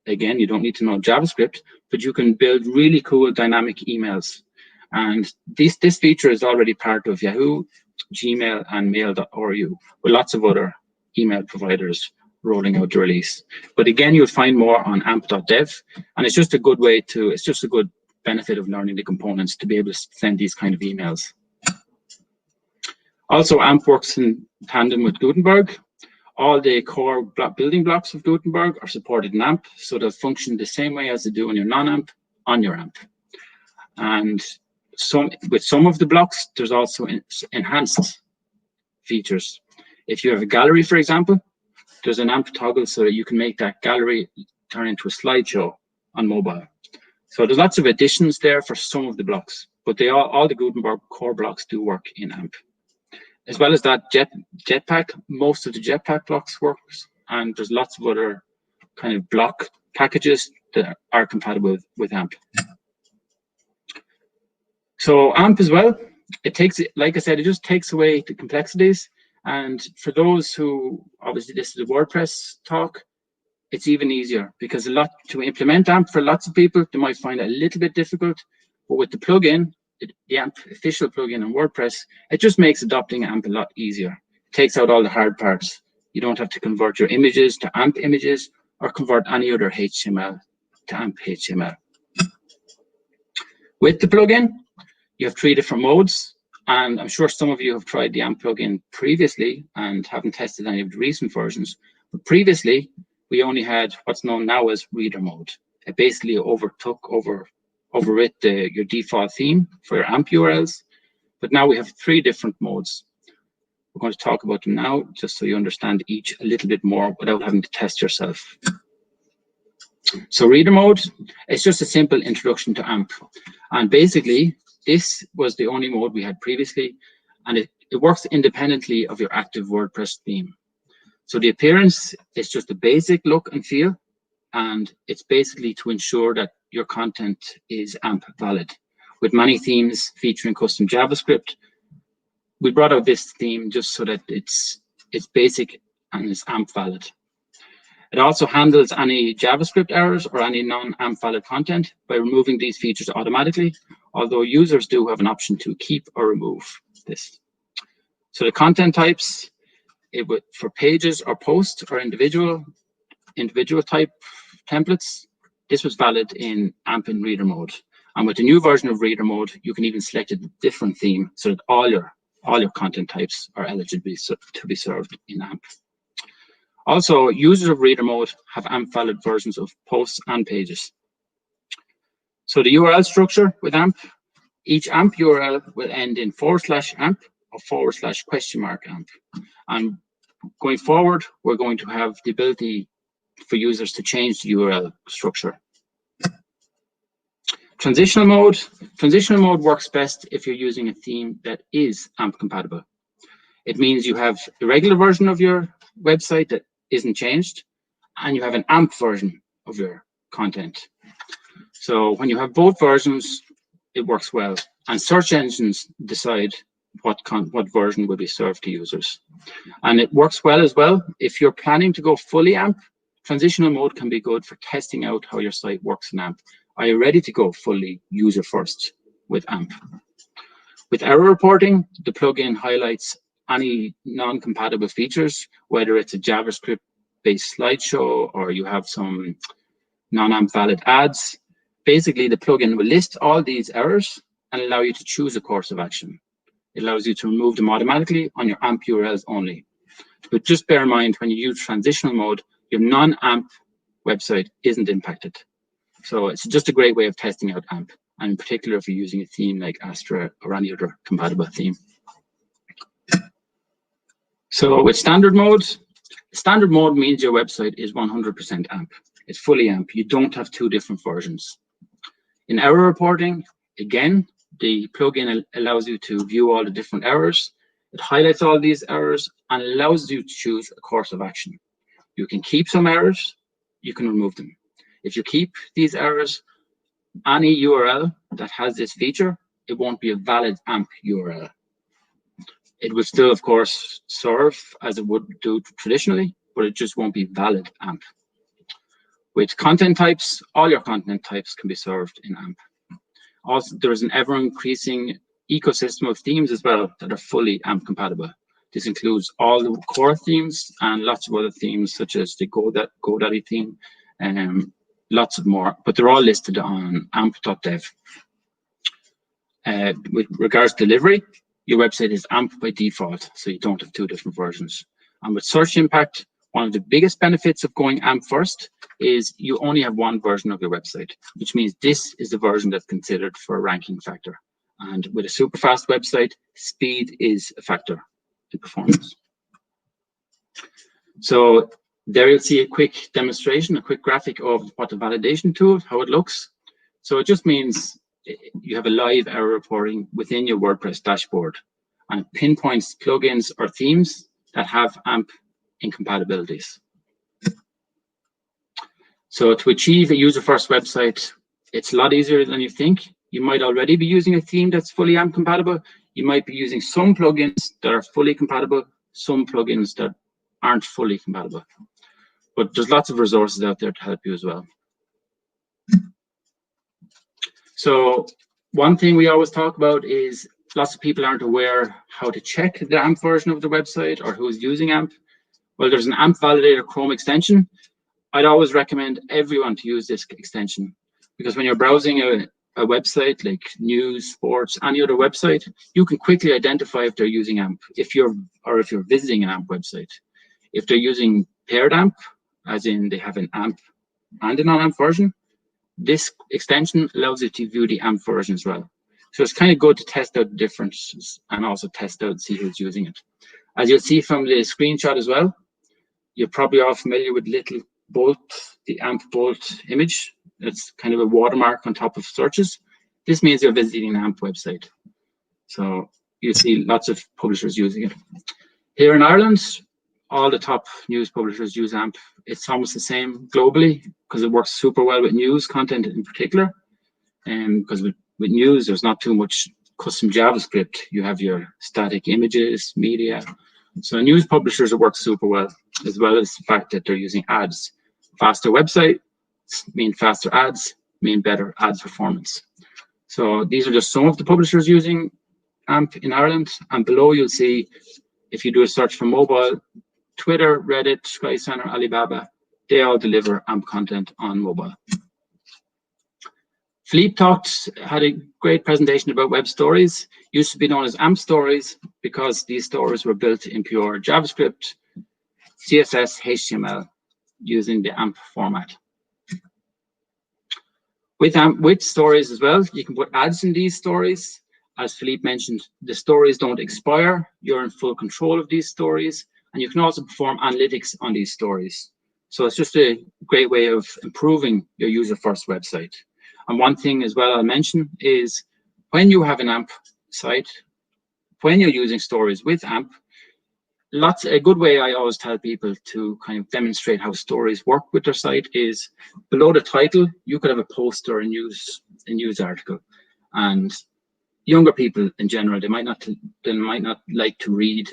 again, you don't need to know JavaScript, but you can build really cool dynamic emails. And this feature is already part of Yahoo, Gmail, and Mail.ru, with lots of other email providers rolling out the release. But again, you'll find more on amp.dev, and it's just a good way to, it's just a good benefit of learning the components to be able to send these kind of emails. Also, AMP works in tandem with Gutenberg. All the core building blocks of Gutenberg are supported in AMP, so they'll function the same way as they do on your non-AMP on your AMP. And with some of the blocks, there's also enhanced features. If you have a gallery, for example, there's an AMP toggle so that you can make that gallery turn into a slideshow on mobile. So there's lots of additions there for some of the blocks, but all the Gutenberg core blocks do work in AMP. As well as that, Jetpack, most of the Jetpack blocks works, and there's lots of other kind of block packages that are compatible with AMP. So AMP as well, like I said, it just takes away the complexities. And for those who, obviously this is a WordPress talk, it's even easier because to implement AMP for lots of people, they might find it a little bit difficult, but with the plugin, the AMP official plugin on WordPress, it just makes adopting AMP a lot easier. It takes out all the hard parts. You don't have to convert your images to AMP images or convert any other HTML to AMP HTML. With the plugin, you have 3 different modes, and I'm sure some of you have tried the AMP plugin previously and haven't tested any of the recent versions. But previously, we only had what's known now as reader mode. It basically overwrit your default theme for your AMP URLs. But now we have 3 different modes. We're going to talk about them now, just so you understand each a little bit more without having to test yourself. So reader mode, it's just a simple introduction to AMP. And basically, this was the only mode we had previously, and it works independently of your active WordPress theme. So the appearance is just a basic look and feel, and it's basically to ensure that your content is AMP valid. With many themes featuring custom JavaScript, we brought out this theme just so that it's basic and it's AMP valid. It also handles any JavaScript errors or any non-AMP valid content by removing these features automatically, although users do have an option to keep or remove this. So the content types, for pages or posts or individual type templates, this was valid in AMP in reader mode. And with the new version of reader mode, you can even select a different theme so that all your content types are eligible to be served in AMP. Also, users of reader mode have AMP valid versions of posts and pages. So the URL structure with AMP, each AMP URL will end in /AMP or /AMP. And going forward, we're going to have the ability for users to change the URL structure. Transitional mode works best if you're using a theme that is AMP compatible. It means you have a regular version of your website that isn't changed, and you have an AMP version of your content. So when you have both versions, it works well, and search engines decide what version will be served to users. And it works well as well if you're planning to go fully AMP. Transitional mode can be good for testing out how your site works in AMP. Are you ready to go fully user first with AMP? With error reporting, the plugin highlights any non-compatible features, whether it's a JavaScript-based slideshow or you have some non-AMP valid ads. Basically, the plugin will list all these errors and allow you to choose a course of action. It allows you to remove them automatically on your AMP URLs only. But just bear in mind, when you use transitional mode, your non-AMP website isn't impacted. So it's just a great way of testing out AMP, and in particular if you're using a theme like Astra or any other compatible theme. So with standard mode means your website is 100% AMP. It's fully AMP. You don't have 2 different versions. In error reporting, again, the plugin allows you to view all the different errors. It highlights all these errors and allows you to choose a course of action. You can keep some errors, you can remove them. If you keep these errors, any URL that has this feature, it won't be a valid AMP URL. It will still, of course, serve as it would do traditionally, but it just won't be valid AMP. With content types, all your content types can be served in AMP. Also, there is an ever-increasing ecosystem of themes as well that are fully AMP compatible. This includes all the core themes and lots of other themes, such as the GoDaddy theme, lots of more, but they're all listed on amp.dev. With regards to delivery, your website is AMP by default, so you don't have two different versions. And with search impact, one of the biggest benefits of going AMP first is you only have one version of your website, which means this is the version that's considered for a ranking factor. And with a super fast website, speed is a factor in performance. So there you'll see a quick demonstration, a quick graphic of what the validation tool, how it looks. So it just means you have a live error reporting within your WordPress dashboard, and it pinpoints plugins or themes that have AMP incompatibilities. So to achieve a user-first website, it's a lot easier than you think. You might already be using a theme that's fully AMP compatible. You might be using some plugins that are fully compatible, some plugins that aren't fully compatible. But there's lots of resources out there to help you as well. So one thing we always talk about is lots of people aren't aware how to check the AMP version of the website or who's using AMP. Well, there's an AMP Validator Chrome extension. I'd always recommend everyone to use this extension, because when you're browsing a website like news, sports, any other website, you can quickly identify if they're using AMP, if you're visiting an AMP website. If they're using paired AMP, as in they have an AMP and a non-AMP version, this extension allows you to view the AMP version as well. So it's kind of good to test out the differences and also test out, see who's using it. As you'll see from the screenshot as well, you're probably all familiar with little bolt, the AMP bolt image. It's kind of a watermark on top of searches. This means you're visiting an AMP website. So you see lots of publishers using it. Here in Ireland, all the top news publishers use AMP. It's almost the same globally because it works super well with news content in particular. And because with news, there's not too much custom JavaScript. You have your static images, media. So news publishers, it works super well as the fact that they're using ads. Faster website mean faster ads, mean better ads performance. So these are just some of the publishers using AMP in Ireland. And below you'll see, if you do a search for mobile, Twitter, Reddit, SkyCenter, Alibaba, they all deliver AMP content on mobile. Philippe had a great presentation about web stories. Used to be known as AMP stories because these stories were built in pure JavaScript, CSS, HTML, using the AMP format. With stories as well, you can put ads in these stories. As Philippe mentioned, the stories don't expire. You're in full control of these stories. And you can also perform analytics on these stories. So it's just a great way of improving your user-first website. And one thing as well I'll mention is when you have an AMP site, when you're using stories with AMP, a good way I always tell people to kind of demonstrate how stories work with their site is below the title, you could have a post or a news article. And younger people in general, they might not like to read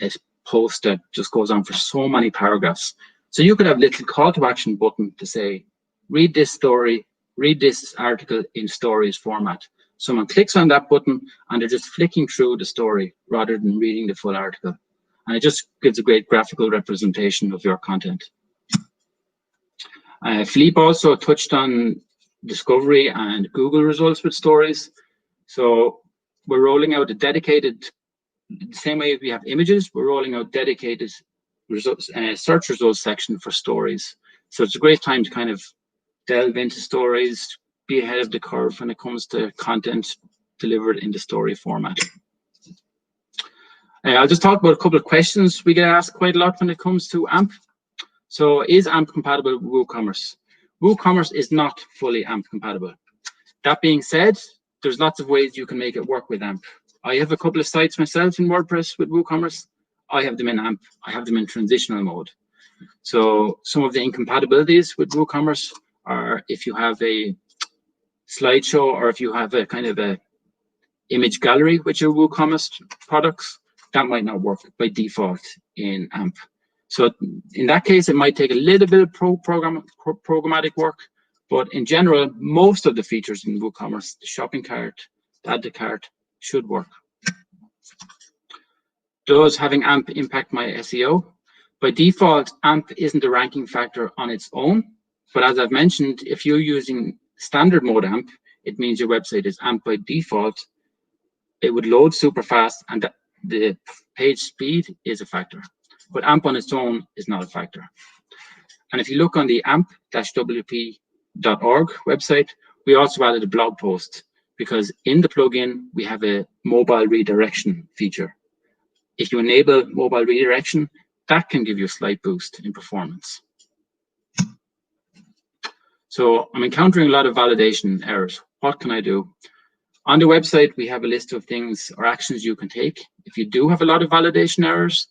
a post that just goes on for so many paragraphs. So you could have a little call to action button to say, read this story, read this article in stories format. Someone clicks on that button and they're just flicking through the story rather than reading the full article. And it just gives a great graphical representation of your content. Philippe also touched on discovery and Google results with stories. So we're rolling out a dedicated, the same way we have images, we're rolling out dedicated results, search results section for stories. So it's a great time to kind of delve into stories, be ahead of the curve when it comes to content delivered in the story format. I'll just talk about a couple of questions we get asked quite a lot when it comes to AMP. So is AMP compatible with WooCommerce? WooCommerce is not fully AMP compatible. That being said, there's lots of ways you can make it work with AMP. I have a couple of sites myself in WordPress with WooCommerce. I have them in AMP. I have them in transitional mode. So some of the incompatibilities with WooCommerce are if you have a slideshow or if you have a kind of a image gallery with your WooCommerce products, that might not work by default in AMP. So in that case, it might take a little bit of programmatic work, but in general, most of the features in WooCommerce, the shopping cart, the add to cart, should work. Does having AMP impact my SEO? By default, AMP isn't a ranking factor on its own. But as I've mentioned, if you're using standard mode AMP, it means your website is AMP by default. It would load super fast, and the page speed is a factor. But AMP on its own is not a factor. And if you look on the amp-wp.org website, we also added a blog post, because in the plugin, we have a mobile redirection feature. If you enable mobile redirection, that can give you a slight boost in performance. So I'm encountering a lot of validation errors. What can I do? On the website, we have a list of things or actions you can take if you do have a lot of validation errors.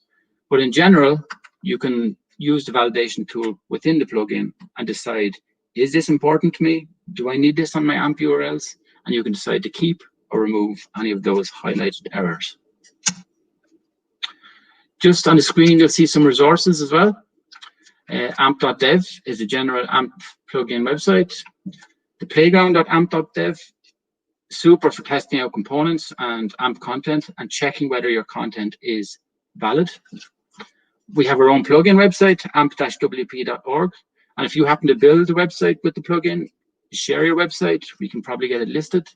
But in general, you can use the validation tool within the plugin and decide, is this important to me? Do I need this on my AMP URLs? And you can decide to keep or remove any of those highlighted errors. Just on the screen, you'll see some resources as well. amp.dev is a general AMP plugin website. The playground.amp.dev, super for testing out components and AMP content and checking whether your content is valid. We have our own plugin website, amp-wp.org. And if you happen to build a website with the plugin, share your website. We can probably get it listed.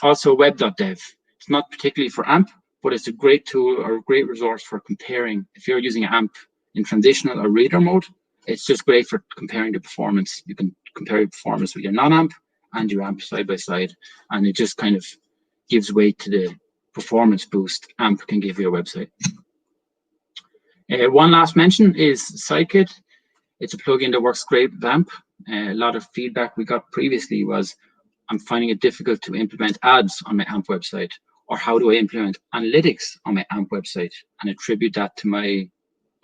Also web.dev. It's not particularly for AMP, but it's a great tool or a great resource for comparing. If you're using AMP in transitional or reader mode, it's just great for comparing the performance. You can compare your performance with your non-AMP and your AMP side by side, and it just kind of gives weight to the performance boost AMP can give your website. One last mention is Sidekit. It's a plugin that works great with AMP. A lot of feedback we got previously was, I'm finding it difficult to implement ads on my AMP website, or how do I implement analytics on my AMP website and attribute that to my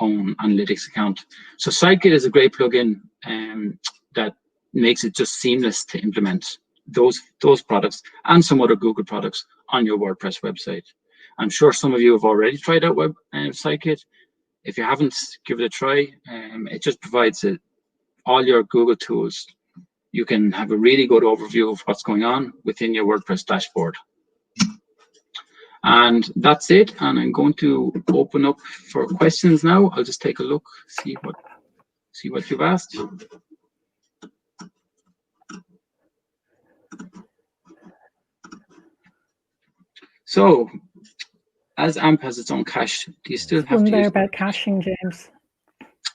own analytics account. So Sidekit is a great plugin that makes it just seamless to implement those products and some other Google products on your WordPress website. I'm sure some of you have already tried out Sidekit. If you haven't, give it a try. It just provides all your Google tools. You can have a really good overview of what's going on within your WordPress dashboard. And that's it. And I'm going to open up for questions now. I'll just take a look, see what you've asked. So, as AMP has its own cache, do you still have to use about caching, James?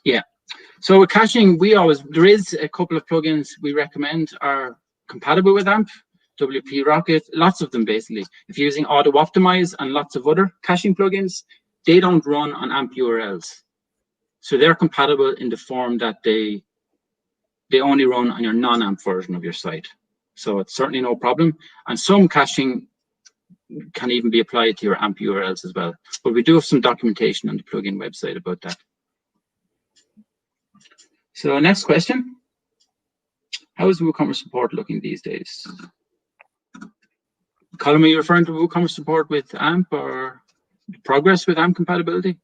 Yeah. So with caching, there is a couple of plugins we recommend are compatible with AMP. WP Rocket, lots of them basically. If you're using Auto Optimize and lots of other caching plugins, they don't run on AMP URLs. So they're compatible in the form that they only run on your non-AMP version of your site. So it's certainly no problem. And some caching can even be applied to your AMP URLs as well. But we do have some documentation on the plugin website about that. So next question. How is WooCommerce support looking these days? Colin, are you referring to WooCommerce support with AMP or progress with AMP compatibility?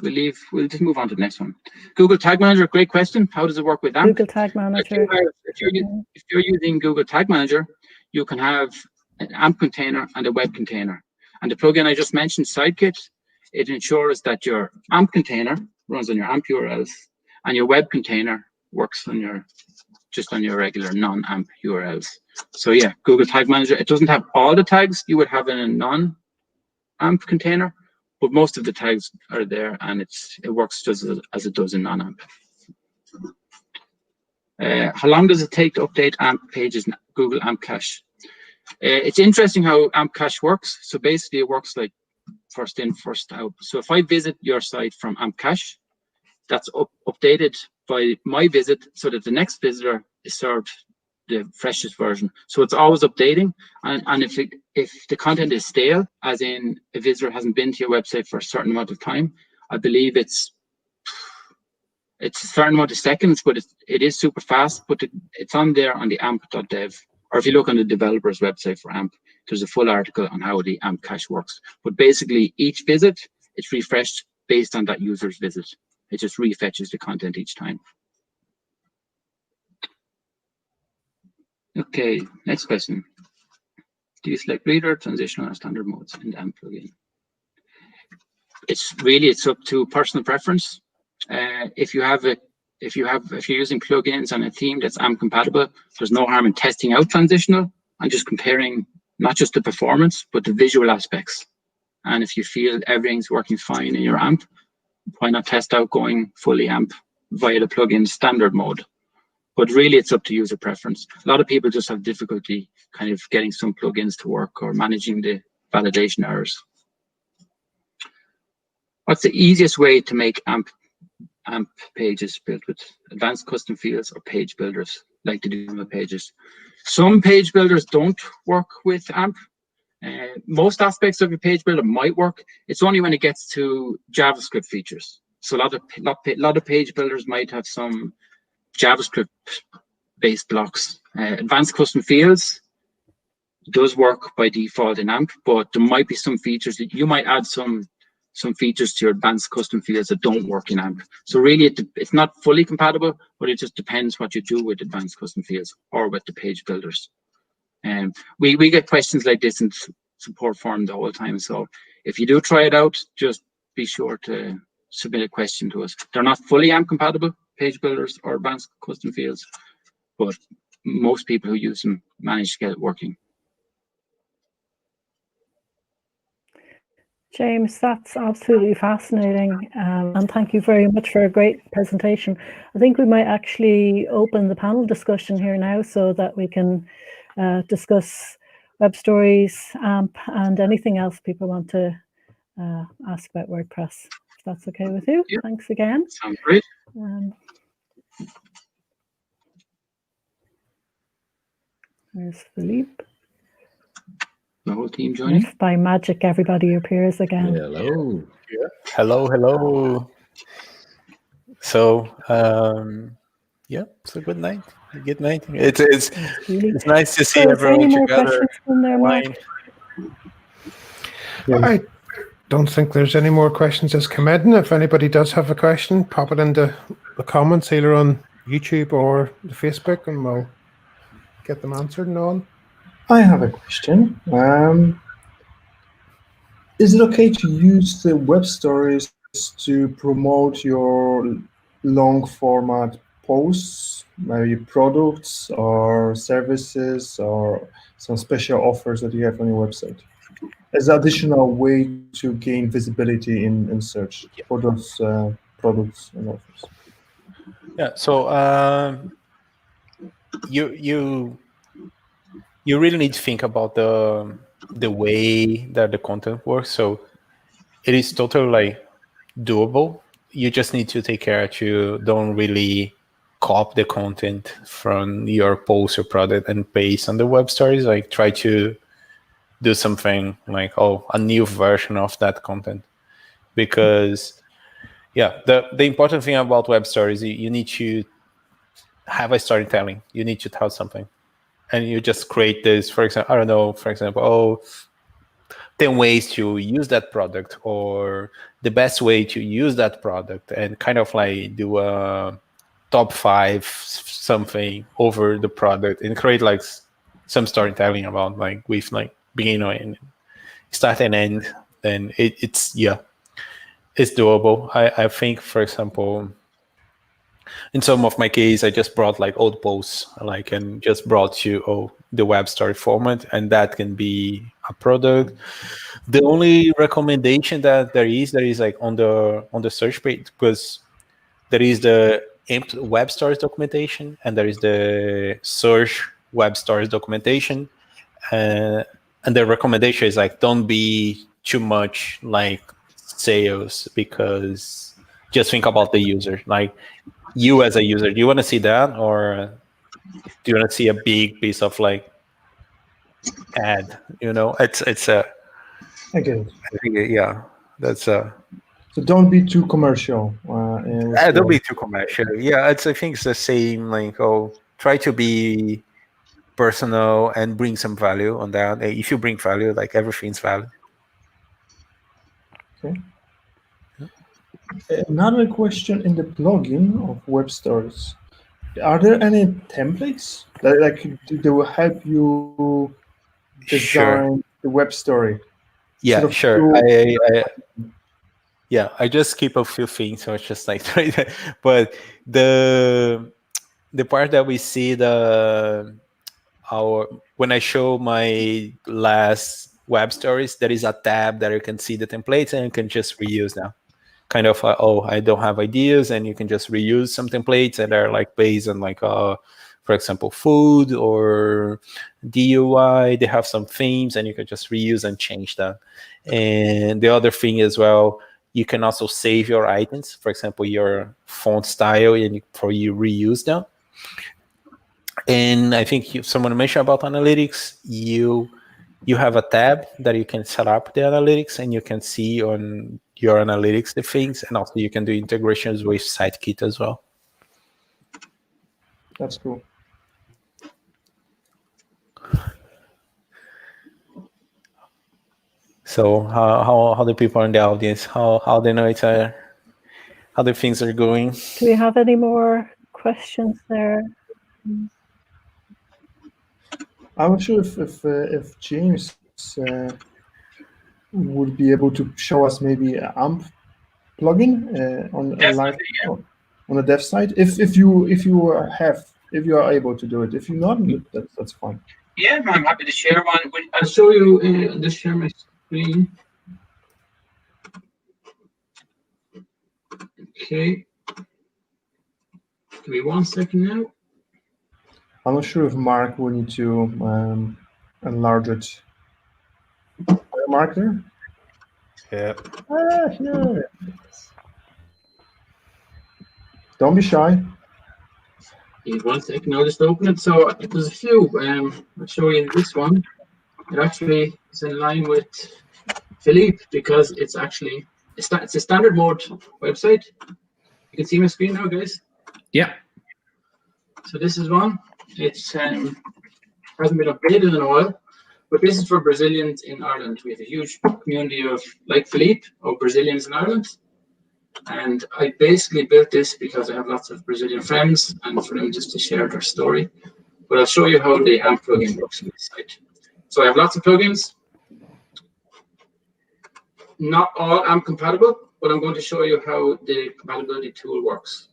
We'll just move on to the next one. Google Tag Manager, great question. How does it work with AMP? Google Tag Manager. If you're using Google Tag Manager, you can have an AMP container and a web container. And the plugin I just mentioned, Sidekit, it ensures that your AMP container runs on your AMP URLs and your web container works on just on your regular non-AMP URLs. So yeah, Google Tag Manager, it doesn't have all the tags you would have in a non-AMP container, but most of the tags are there, and it works just as it does in non-AMP. How long does it take to update AMP pages in Google AMP Cache? It's interesting how AMP Cache works. So basically, it works like first in, first out. So if I visit your site from AMP Cache, that's updated by my visit so that the next visitor is served the freshest version. So it's always updating. And if the content is stale, as in a visitor hasn't been to your website for a certain amount of time, I believe it's a certain amount of seconds, but it is super fast. But it's on there on the amp.dev. Or if you look on the developer's website for AMP, there's a full article on how the AMP cache works. But basically, each visit, it's refreshed based on that user's visit. It just refetches the content each time. Okay, next question. Do you select reader, transitional, or standard modes in the AMP plugin? It's up to personal preference. If you're using plugins on a theme that's AMP compatible, there's no harm in testing out transitional and just comparing not just the performance but the visual aspects. And if you feel everything's working fine in your AMP, why not test out going fully AMP via the plugin standard mode? But really, it's up to user preference. A lot of people just have difficulty kind of getting some plugins to work or managing the validation errors. What's the easiest way to make AMP pages built with advanced custom fields or page builders, like the Dublin pages? Some page builders don't work with AMP. Most aspects of your page builder might work. It's only when it gets to JavaScript features. So a lot of page builders might have some JavaScript-based blocks. Advanced custom fields does work by default in AMP, but there might be some features that you might add some features to your advanced custom fields that don't work in AMP. So really, it's not fully compatible, but it just depends what you do with advanced custom fields or with the page builders. We get questions like this in support forums all the time. So if you do try it out, just be sure to submit a question to us. They're not fully AMP compatible, page builders or advanced custom fields, but most people who use them manage to get it working. James, that's absolutely fascinating, and thank you very much for a great presentation. I think we might actually open the panel discussion here now so that we can discuss web stories, AMP, and anything else people want to ask about WordPress. If that's okay with you. Yeah. Thanks again. Sounds great. There's Philippe. The whole team joining. If by magic everybody appears again. Yeah, hello. Yeah. Hello. So yeah, it's a good night. Good night. It's nice to see everyone together. I don't think there's any more questions that's come in. If anybody does have a question, pop it into the comments either on YouTube or the Facebook, and we'll get them answered and on. I have a question. Is it okay to use the web stories to promote your long format posts, maybe products or services or some special offers that you have on your website, as an additional way to gain visibility in search for those products and offers? Yeah. So you really need to think about the way that the content works. So it is totally doable. You just need to take care that you don't really copy the content from your post or product and paste on the web stories. Like try to do something like a new version of that content, because the important thing about web stories, you need to have a storytelling. You need to tell something. And you just create this, for example, 10 ways to use that product, or the best way to use that product, and kind of like do a top 5 something over the product and create like some storytelling about with beginning and start and end. Then it's doable. I think, for example, in some of my case, I just brought old posts, and just brought to the web story format, and that can be a product. The only recommendation that there is on the search page, because there is the web stories documentation and there is the search web stories documentation, and the recommendation is don't be too much sales, because just think about the user. You as a user, do you want to see that, or do you want to see a big piece of ad? It's a. I get it. I think that's a. So don't be too commercial. Don't be too commercial. Yeah, I think it's the same. Try to be personal and bring some value on that. If you bring value, everything's valid. Okay. Another question in the plugin of web stories. Are there any templates that will help you design the web story? Yeah, sure. Yeah, I just skip a few things, so it's just like, but the part that we see when I show my last web stories, there is a tab that you can see the templates and you can just reuse them. Kind of, oh, I don't have ideas, and you can just reuse some templates that are like based on like, for example, food or DUI. They have some themes, and you can just reuse and change them. And the other thing as well, you can also save your items, for example, your font style, and you reuse them. And I think someone mentioned about analytics. You have a tab that you can set up the analytics, and you can see on your analytics the things, and also you can do integrations with Sitekit as well. That's cool. So how the people in the audience, how they know it's how the things are going? Do we have any more questions there? I'm not sure if James would be able to show us maybe an AMP plugin on the dev side. If you are able to do it. If you're not, that's fine. Yeah, I'm happy to share one. I'll show you. Just share my screen. Okay. Give me 1 second now. I'm not sure if Mark will need to enlarge it. Mark there? Yeah. Yeah. Don't be shy. Give 1 second. I'll just open it. So there's a few. I'll show you this one. It actually is in line with Philippe because it's actually it's a standard mode website. You can see my screen now, guys. Yeah. So this is one. It's hasn't been updated in a while, but this is for Brazilians in Ireland. We have a huge community of, like Philippe, of Brazilians in Ireland. And I basically built this because I have lots of Brazilian friends and for them just to share their story. But I'll show you how the AMP plugin works on this site. So I have lots of plugins. Not all AMP compatible, but I'm going to show you how the compatibility tool works.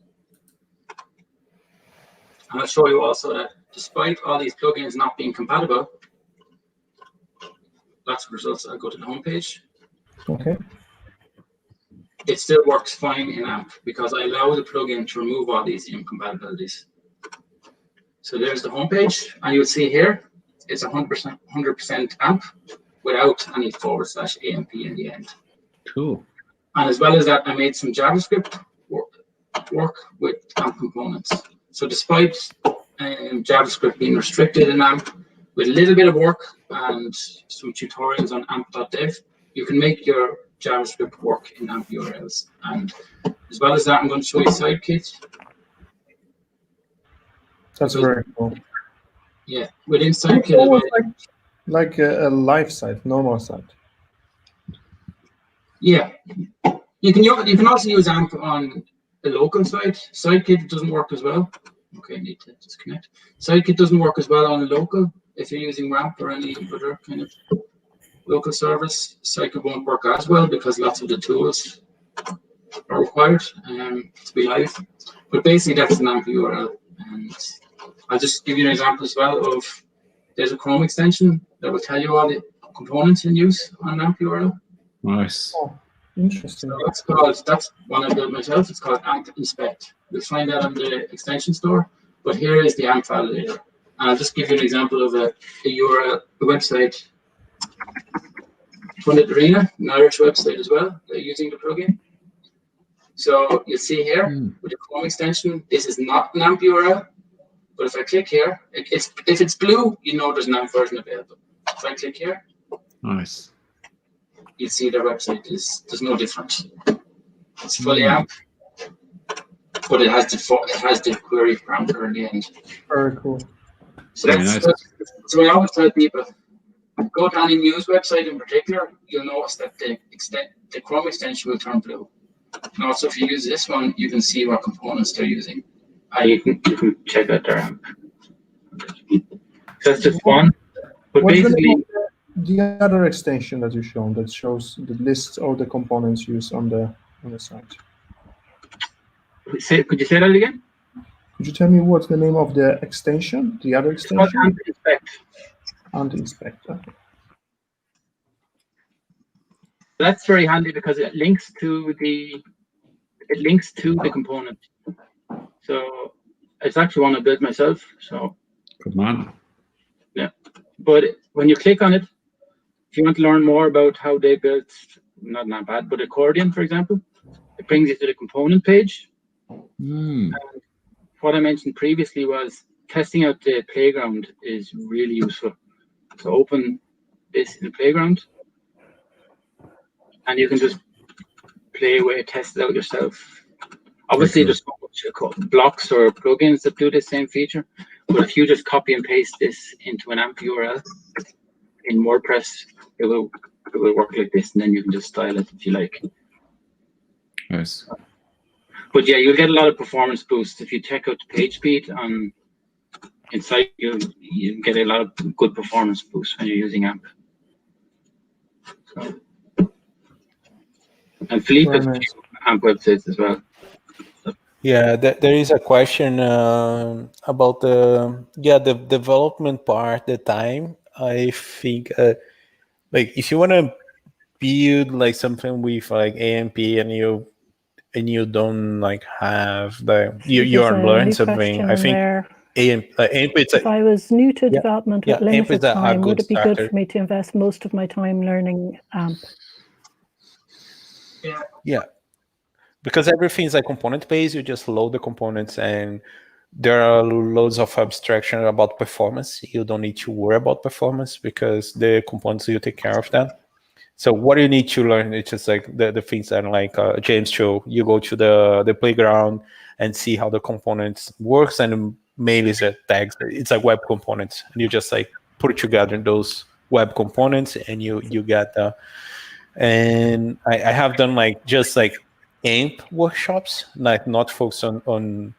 And I'll show you also that despite all these plugins not being compatible, lots of results. I'll go to the homepage. Okay. It still works fine in AMP because I allow the plugin to remove all these incompatibilities. So there's the homepage, and you'll see here it's 100% AMP without any /AMP in the end. Cool. And as well as that, I made some JavaScript work with AMP components. So despite JavaScript being restricted in AMP, with a little bit of work and some tutorials on amp.dev, you can make your JavaScript work in AMP URLs. And as well as that, I'm going to show you Sitekit. That's very cool. Yeah, within Sitekit, like a live site, normal site. Yeah, you can also use AMP on a local site. Sitekit doesn't work as well. Okay, I need to disconnect. Sitekit doesn't work as well on a local. If you're using RAMP or any other kind of local service, Sitekit won't work as well because lots of the tools are required to be live. But basically, that's an AMP URL. And I'll just give you an example as well of there's a Chrome extension that will tell you all the components in use on an AMP URL. Nice. Oh, interesting. So that's one I built myself. It's called AMP Inspect. You'll find that on the extension store. But here is the AMP validator. And I'll just give you an example of a URL, a website. Funded Arena, an Irish website as well. They're using the plugin. So you'll see here with the Chrome extension, this is not an AMP URL. But if I click here, if it's blue, you know there's an AMP version available. If I click here, Nice. you see their website there's no difference. It's fully AMP, but it has the query parameter in the end. Very cool. So that's nice. so I always tell people, go to any news website in particular, you'll notice that the Chrome extension will turn blue. And also, if you use this one, you can see what components they're using. You can check out their AMP. That's just one. But What's basically, the other extension that you shown that shows the list of the components used on the on the site. Could you say that again? Could you tell me what's the name of the extension, the other It's called extension? AMP Inspect. And inspector. That's very handy because it links to the component. So it's actually one I built myself. So Good man. yeah, but when you click on it, if you want to learn more about how they built, not bad, but accordion, for example, it brings you to the component page. Mm. And what I mentioned previously was testing out the playground is really useful. So open this in the playground, and you can just play away, test it out yourself. Obviously, there's blocks or plugins that do the same feature, but if you just copy and paste this into an AMP URL in WordPress, it will work like this, and then you can just style it if you like. Nice. But yeah, you'll get a lot of performance boost if you check out the page speed on inside. You get a lot of good performance boost when you're using AMP. So, and Philippe has a few AMP websites as well. Yeah, there is a question about the development part, the time. I think like if you want to build like something with like AMP and you don't like have you are learning something. I think AMP it's if I was new to yeah, development yeah, with limited AMP is time, a would good it be starter. good for me to invest most of my time learning AMP? Yeah, because everything's like component based. You just load the components, and there are loads of abstraction about performance. You don't need to worry about performance because the components will take care of that. So what you need to learn is just like the things that like James showed. You go to the playground and see how the components works, and mainly is tags. It's like web components, and you just like put it together in those web components, and you get and I have done like just like AMP workshops, like not focused on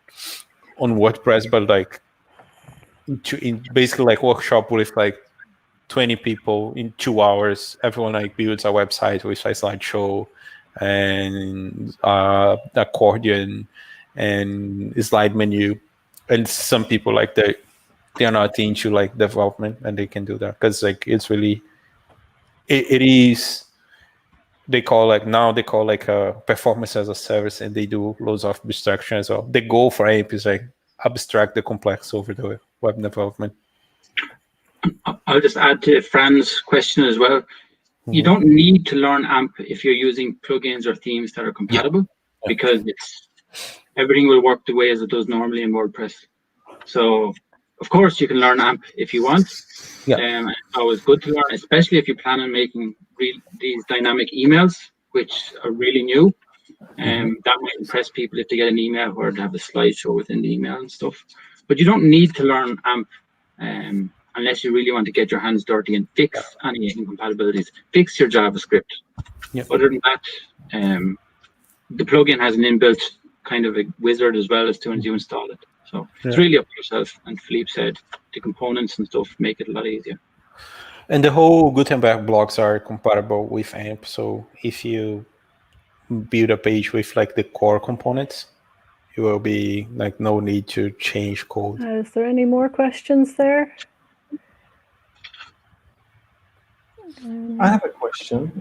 WordPress, but like in basically like workshop with like 20 people in 2 hours. Everyone like builds a website with a slideshow and accordion and slide menu. And some people like they are not into like development, and they can do that because like it's really it is. They call like performance as a service, and they do loads of abstraction as well. The goal for AMP is like abstract the complex over the web development. I'll just add to Fran's question as well. You don't need to learn AMP if you're using plugins or themes that are compatible, because everything will work the way as it does normally in WordPress. So, of course, you can learn AMP if you want. It's always good to learn, especially if you plan on making these dynamic emails, which are really new. That might impress people if they get an email where they have a slideshow within the email and stuff. But you don't need to learn AMP unless you really want to get your hands dirty and fix any incompatibilities. Fix your JavaScript. Other than that, the plugin has an inbuilt kind of a wizard as well as soon as you install it. So it's really up to yourself. And Philippe said the components and stuff make it a lot easier. And the whole Gutenberg blocks are compatible with AMP. So if you build a page with like the core components, it will be like no need to change code. Is there any more questions there? I have a question.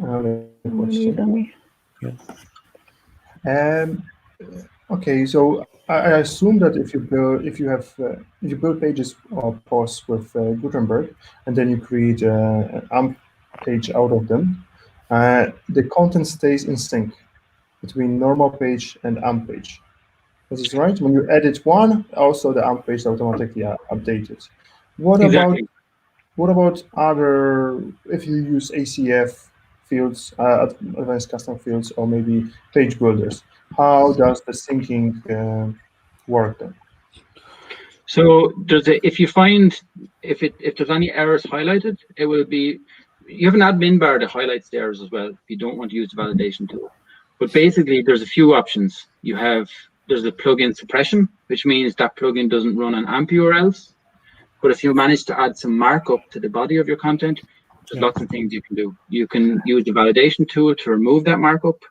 Okay, so I assume that if you build pages or posts with Gutenberg, and then you create an AMP page out of them, the content stays in sync between normal page and AMP page. This is right. When you edit one, also the AMP page is automatically updated. What about other, if you use ACF fields, advanced custom fields, or maybe page builders? How does the syncing work then? So if there's any errors highlighted, it will be, you have an admin bar that highlights the errors as well if you don't want to use the validation tool. But basically, there's a few options. There's the plugin suppression, which means that plugin doesn't run on AMP URLs. But if you manage to add some markup to the body of your content, there's lots of things you can do. You can use the validation tool to remove that markup.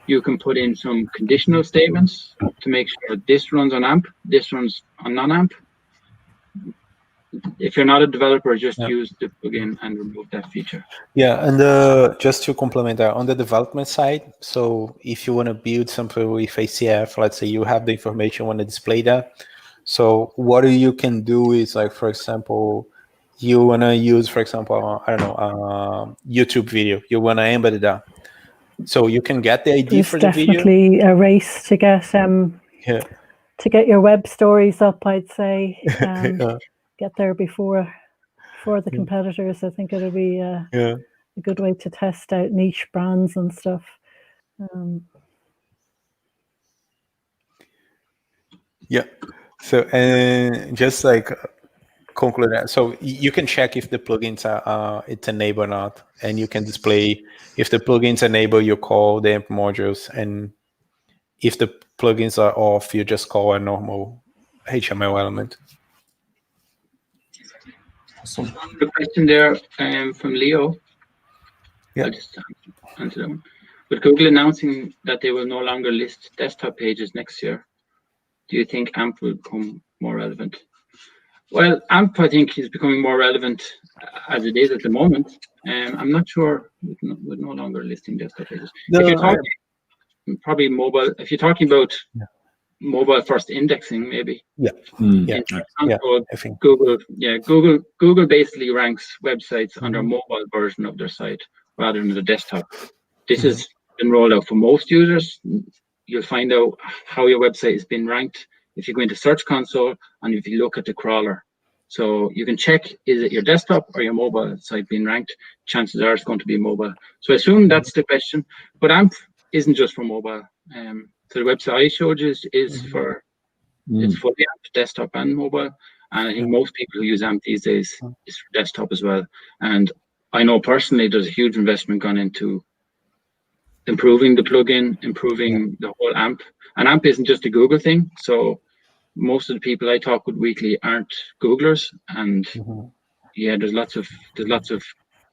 you can put in some conditional statements to make sure this runs on AMP, this runs on non-AMP. If you're not a developer, just use the plugin and remove that feature. Yeah, and just to complement that, on the development side, so if you want to build something with ACF, let's say you have the information, want to display that. So what you can do is, like, for example, you want to use, for example, I don't know, YouTube video. You want to embed that. So you can get the ID for the video. Definitely a race to get to get your web stories up, I'd say. Get there before the competitors. I think it'll be a good way to test out niche brands and stuff. Yeah. So, and just like conclude that. So you can check if the plugins are it's enabled or not, and you can display if the plugins enable, you call the AMP modules, and if the plugins are off, you just call a normal HTML element. Awesome. The question there from Leo. Yeah. I'll just answer that one. With Google announcing that they will no longer list desktop pages next year, do you think AMP will become more relevant? Well, AMP, I think, is becoming more relevant as it is at the moment. I'm not sure with no longer listing desktop pages. If you're talking probably mobile, if you're talking about mobile first indexing, maybe. I think Google basically ranks websites on their mobile version of their site rather than the desktop. This has been rolled out for most users. You'll find out how your website has been ranked if you go into Search Console and if you look at the crawler. So you can check, is it your desktop or your mobile site being ranked? Chances are it's going to be mobile. So I assume that's the question. But AMP isn't just for mobile. So the website I showed you is for it's for the AMP desktop and mobile. And I think most people who use AMP these days is for desktop as well. And I know personally there's a huge investment gone into improving the plugin, improving the whole AMP. And AMP isn't just a Google thing. So most of the people I talk with weekly aren't Googlers. And there's lots of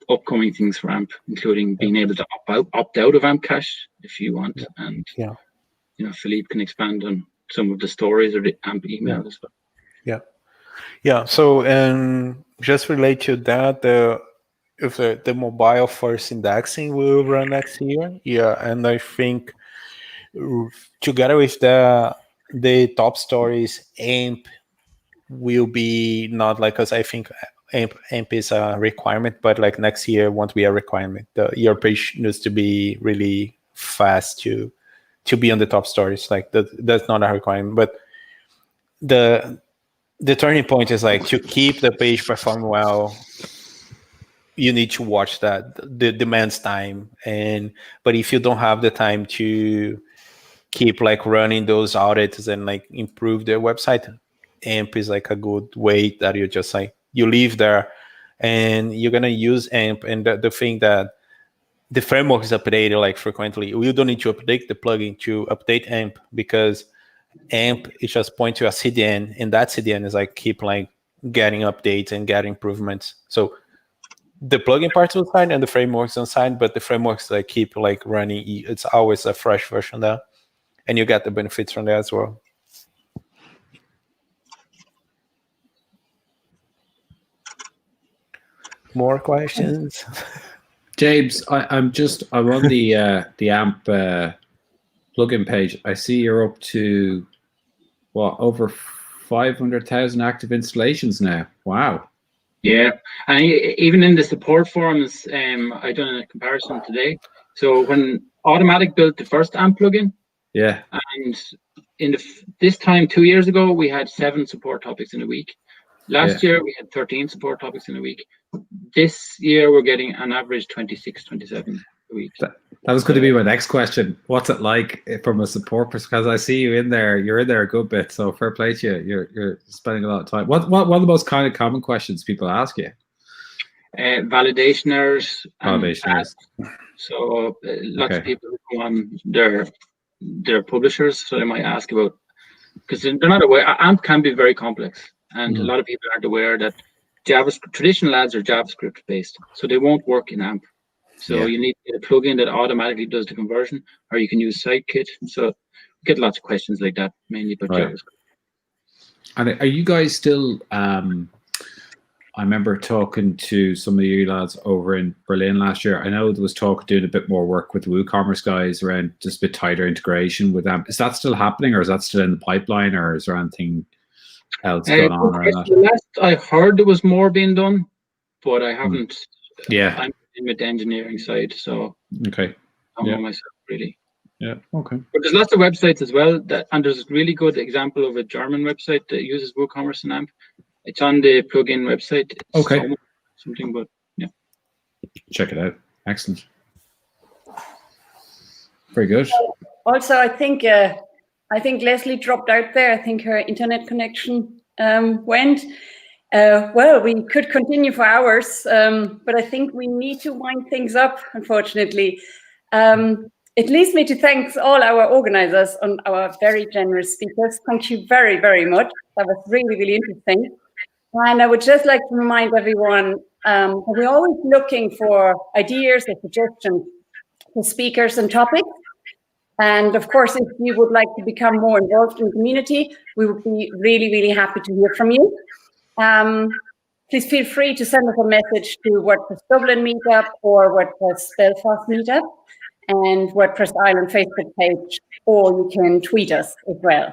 upcoming things for AMP, including being able to opt out of AMP cache if you want. And Philippe can expand on some of the stories or the AMP email as well. Yeah. So, and just relate to that, if the mobile first indexing will run next year. Yeah, and I think together with the top stories, AMP will be not like, because I think AMP is a requirement, but like next year won't be a requirement. Your page needs to be really fast to be on the top stories. Like that's not a requirement, but the turning point is like to keep the page performing well, you need to watch that. The demands time, but if you don't have the time to keep like running those audits and like improve their website, AMP is like a good way that you just like you leave there and you're gonna use AMP. And the thing that the framework is updated like frequently. You don't need to update the plugin to update AMP, because AMP is just point to a CDN, and that CDN is like keep like getting updates and getting improvements. So the plugin parts on side and the frameworks on side, but the frameworks like keep like running. It's always a fresh version there, and you get the benefits from that as well. More questions? James, I'm on the AMP plugin page. I see you're up to over 500,000 active installations now. Wow. Yeah, and even in the support forums, I done a comparison today. So when Automatic built the first AMP plugin, and in this time 2 years ago, we had 7 support topics in a week. Last year we had 13 support topics in a week. This year we're getting an average 26, 27 a week. That was going to be my next question. What's it like from a support perspective? Because I see you in there. You're in there a good bit. So fair play to you. You're spending a lot of time. What are the most kind of common questions people ask you? Validation errors. Validation errors. So lots of people go on their publishers, so they might ask about, because they're not aware. AMP can be very complex, and a lot of people aren't aware that traditional ads are JavaScript based, so they won't work in AMP. So you need to get a plugin that automatically does the conversion, or you can use Sidekit. So we get lots of questions like that, mainly about JavaScript. And are you guys still? I remember talking to some of you lads over in Berlin last year. I know there was talk of doing a bit more work with the WooCommerce guys around just a bit tighter integration with them. Is that still happening, or is that still in the pipeline, or is there anything else going on around that? Last I heard there was more being done, but I haven't. Yeah, I'm in with the engineering side, so okay. I don't know myself really. Yeah, okay. But there's lots of websites as well, and there's a really good example of a German website that uses WooCommerce and AMP. It's on the plugin website. It's okay. Something, but yeah. Check it out. Excellent. Very good. Also, I think Leslie dropped out there. I think her internet connection went. Well, we could continue for hours, but I think we need to wind things up, unfortunately. It leaves me to thank all our organizers and our very generous speakers. Thank you very, very much. That was really, really interesting. And I would just like to remind everyone that we're always looking for ideas or suggestions for speakers and topics. And of course, if you would like to become more involved in the community, we would be really, really happy to hear from you. Please feel free to send us a message to WordPress Dublin Meetup or WordPress Belfast Meetup and WordPress Ireland Facebook page, or you can tweet us as well.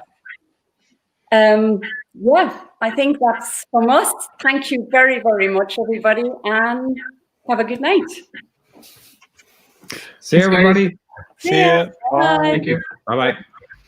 Yeah, I think that's from us. Thank you very, very much, everybody, and have a good night. See you, everybody. See ya. Bye. Thank you. Bye-bye.